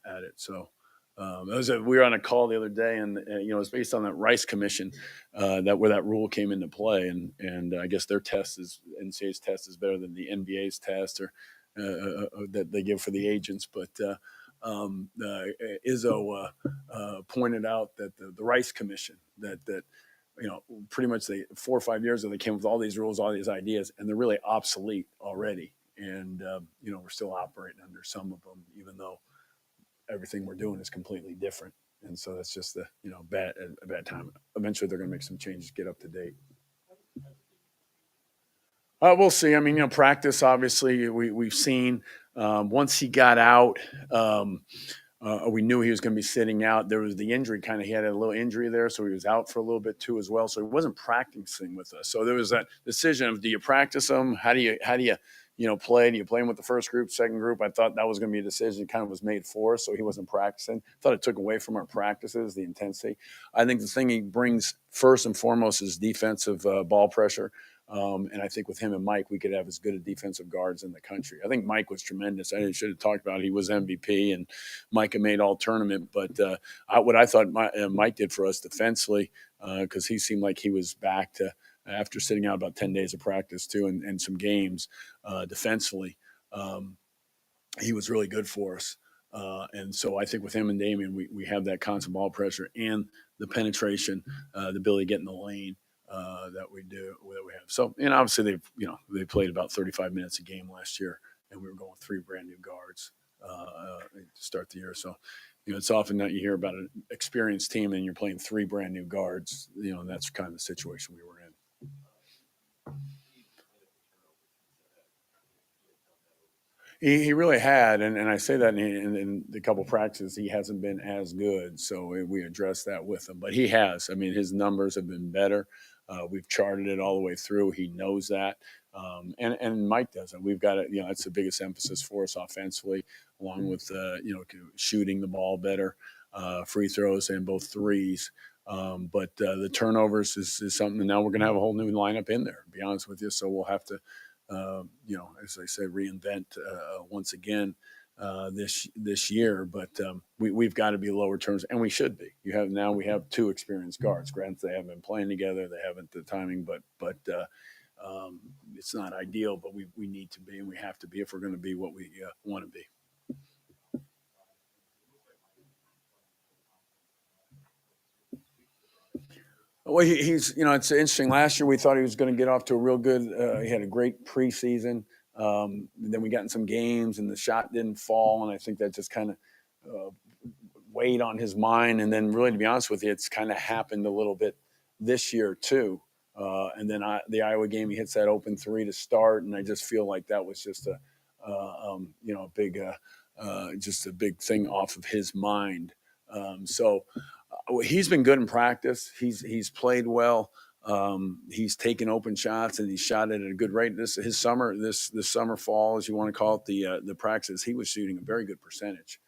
at it. So we were on a call the other day, and it was based on that Rice Commission where that rule came into play, and I guess their NCAA's test is better than the NBA's test or that they give for the agents. But Izzo pointed out that the Rice Commission that pretty much 4 or 5 years ago they came up with all these rules, all these ideas, and they're really obsolete already. And we're still operating under some of them, even though everything we're doing is completely different. And so that's just a bad time. Eventually, they're going to make some changes, get up to date. We'll see. I mean, practice, obviously, we've seen once he got out, we knew he was going to be sitting out. There was the injury he had a little injury there, so he was out for a little bit too as well. So he wasn't practicing with us. So there was that decision of, do you practice him? How do you play? Do you play him with the first group, second group? I thought that was going to be a decision kind of was made for us, so he wasn't practicing. Thought it took away from our practices, the intensity. I think the thing he brings first and foremost is defensive ball pressure. And I think with him and Mike, we could have as good a defensive guards in the country. I think Mike was tremendous. I should have talked about it. He was MVP, and Mike had made all tournament. But what I thought Mike did for us defensively, because he seemed like he was back to after sitting out about 10 days of practice too, and some games defensively. He was really good for us. And so I think with him and Damian, we have that constant ball pressure and the penetration, the ability to get in the lane. That we have. So, and obviously they played about 35 minutes a game last year, and we were going 3 brand new guards to start the year. So, it's often that you hear about an experienced team and you're playing 3 brand new guards, and that's kind of the situation we were in. He really had, and I say that in the couple practices, he hasn't been as good. So we addressed that with him, but he has. I mean, his numbers have been better. We've charted it all the way through. He knows that, and Mike doesn't. We've got it. That's the biggest emphasis for us offensively, along with shooting the ball better, free throws and both threes. But the turnovers is something. And now we're going to have a whole new lineup in there. To be honest with you, so we'll have to. As I said, reinvent once again this year. But we've got to be lower terms, and we should be. We have 2 experienced guards. Granted, they haven't been playing together; they haven't the timing. But it's not ideal. But we need to be, and we have to be if we're going to be what we want to be. Well, he's it's interesting. Last year we thought he was going to get off to a real good. He had a great preseason. Then we got in some games, and the shot didn't fall, and I think that just kind of weighed on his mind. And then, really, to be honest with you, it's kind of happened a little bit this year too. And then the Iowa game, he hits that open three to start, and I just feel like that was just a big, just a big thing off of his mind. He's been good in practice. He's played well. He's taken open shots and he's shot at a good rate. This summer fall, as you want to call it, the practice, he was shooting a very good percentage.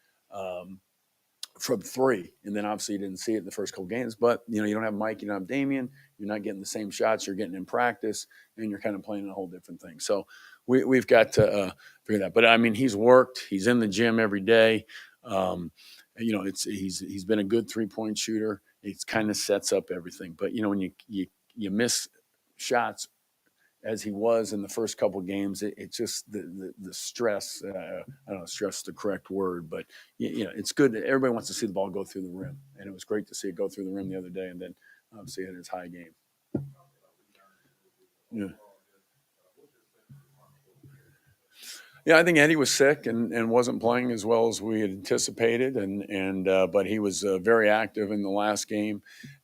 From three, and then obviously you didn't see it in the first couple games. But you don't have Mike, you don't have Damian, you're not getting the same shots you're getting in practice, and you're kind of playing a whole different thing. So we've got to figure that. But I mean, he's worked, he's in the gym every day. He's been a good 3-point shooter. It kind of sets up everything. But when you miss shots as he was in the first couple of games, it just the stress. I don't know, stress is the correct word, but it's good that everybody wants to see the ball go through the rim, and it was great to see it go through the rim the other day, and then obviously hit his high game. Yeah. Yeah, I think Eddie was sick and wasn't playing as well as we had anticipated, but he was very active in the last game,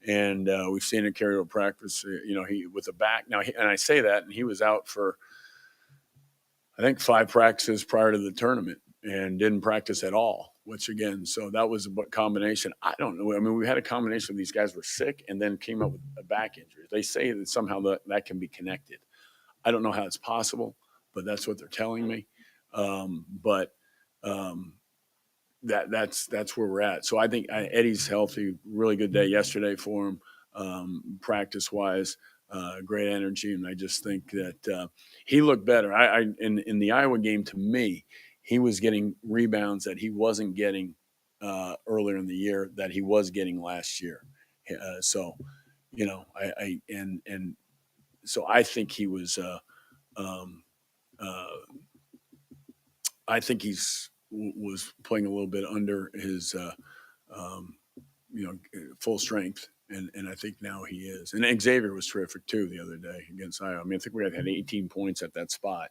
and we've seen it carry over practice. He with a back now, and I say that, and he was out for I think 5 practices prior to the tournament and didn't practice at all. Which again, so that was a combination. I don't know. I mean, we had a combination of these guys were sick and then came up with a back injury. They say that somehow that can be connected. I don't know how it's possible, but that's what they're telling me. But that's where we're at. So I think Eddie's healthy. Really good day yesterday for him, practice wise. Great energy, and I just think that he looked better. In the Iowa game, to me, he was getting rebounds that he wasn't getting earlier in the year that he was getting last year. So, so I think he was. Um, uh, I think was playing a little bit under his, um, full strength, and I think now he is. And Xavier was terrific too the other day against Iowa. I mean, I think we had 18 points at that spot,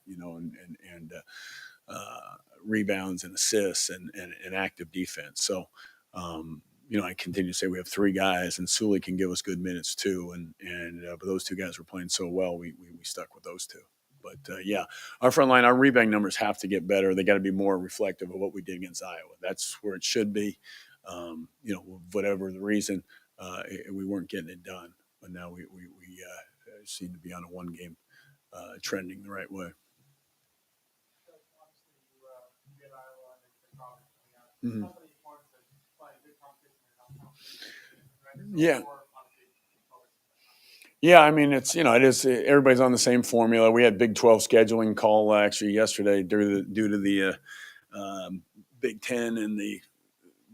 rebounds and assists and active defense. So. I continue to say we have 3 guys, and Sully can give us good minutes too. But those 2 guys were playing so well, we stuck with those 2. But yeah, our front line, our rebound numbers have to get better. They got to be more reflective of what we did against Iowa. That's where it should be. Whatever the reason, we weren't getting it done. But now we seem to be on a 1-game trending the right way. Mm-hmm. Yeah. Yeah, I mean it is. Everybody's on the same formula. We had Big 12 scheduling call actually yesterday due to the Big 10 and the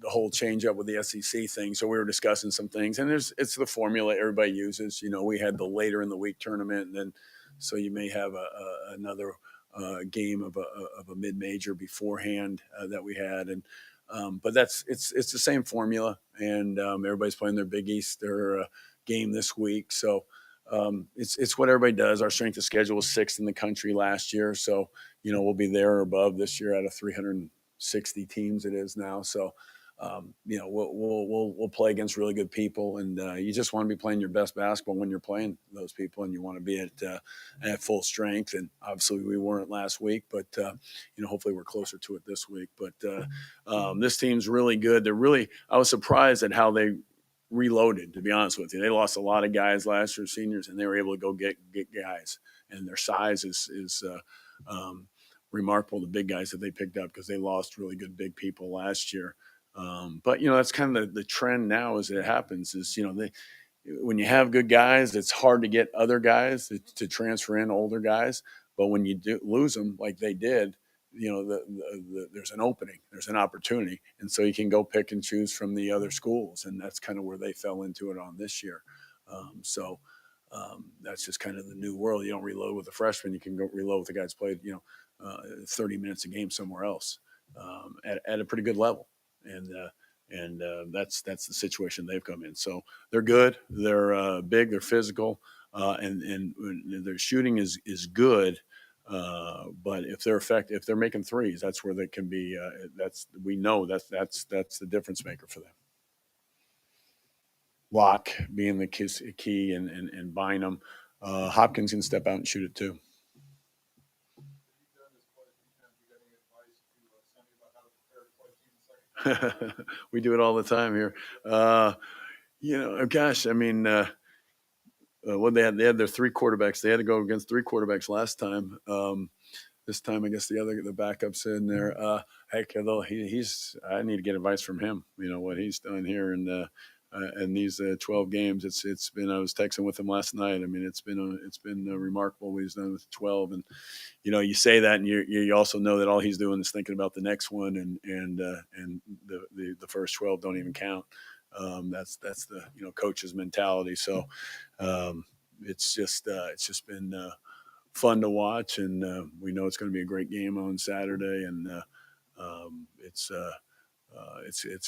whole change up with the SEC thing. So we were discussing some things, and it's the formula everybody uses. We had the later in the week tournament, and then so you may have another game of a mid major beforehand that we had, and but it's the same formula, and everybody's playing their Big East game this week, so. It's what everybody does. Our strength of schedule was 6th in the country last year, so we'll be there or above this year out of 360 teams it is now. So we'll play against really good people, and you just want to be playing your best basketball when you're playing those people, and you want to be at full strength. And obviously we weren't last week, but hopefully we're closer to it this week. But this team's really good. I was surprised at how they reloaded, to be honest with you. They lost a lot of guys last year, seniors, and they were able to go get guys. And their size is remarkable, the big guys that they picked up, because they lost really good big people last year. But that's kind of the trend now as it happens is, when you have good guys, it's hard to get other guys to transfer in older guys. But when you do lose them like they did, there's an opening, there's an opportunity. And so you can go pick and choose from the other schools. And that's kind of where they fell into it on this year. That's just kind of the new world. You don't reload with a freshman. You can go reload with the guys played, 30 minutes a game somewhere else at a pretty good level. And that's the situation they've come in. So they're good. They're big. They're physical, and their shooting is good. But if they're making threes, that's where they can be. We know that's the difference maker for them. Locke being the key and Bynum. Hopkins can step out and shoot it too. We do it all the time here. Gosh, I mean, what they had their three quarterbacks. They had to go against three quarterbacks last time. This time, I guess the backup's in there. Heck, although I need to get advice from him. You know what he's done here in these 12 games. It's been. I was texting with him last night. I mean, it's been remarkable what he's done with 12. And you say that, and you also know that all he's doing is thinking about the next one, and the first 12 don't even count. That's the coach's mentality. So it's just been fun to watch, and we know it's going to be a great game on Saturday, and it's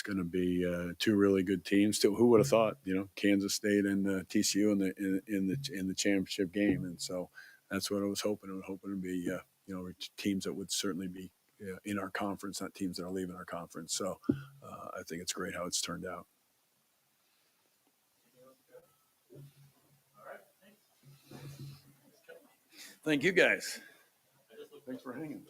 going to be two really good teams. Who would have thought? Kansas State and TCU in the championship game, and so that's what I was hoping. I was hoping to be teams that would certainly be in our conference, not teams that are leaving our conference. So I think it's great how it's turned out. Thank you guys. Thanks for hanging.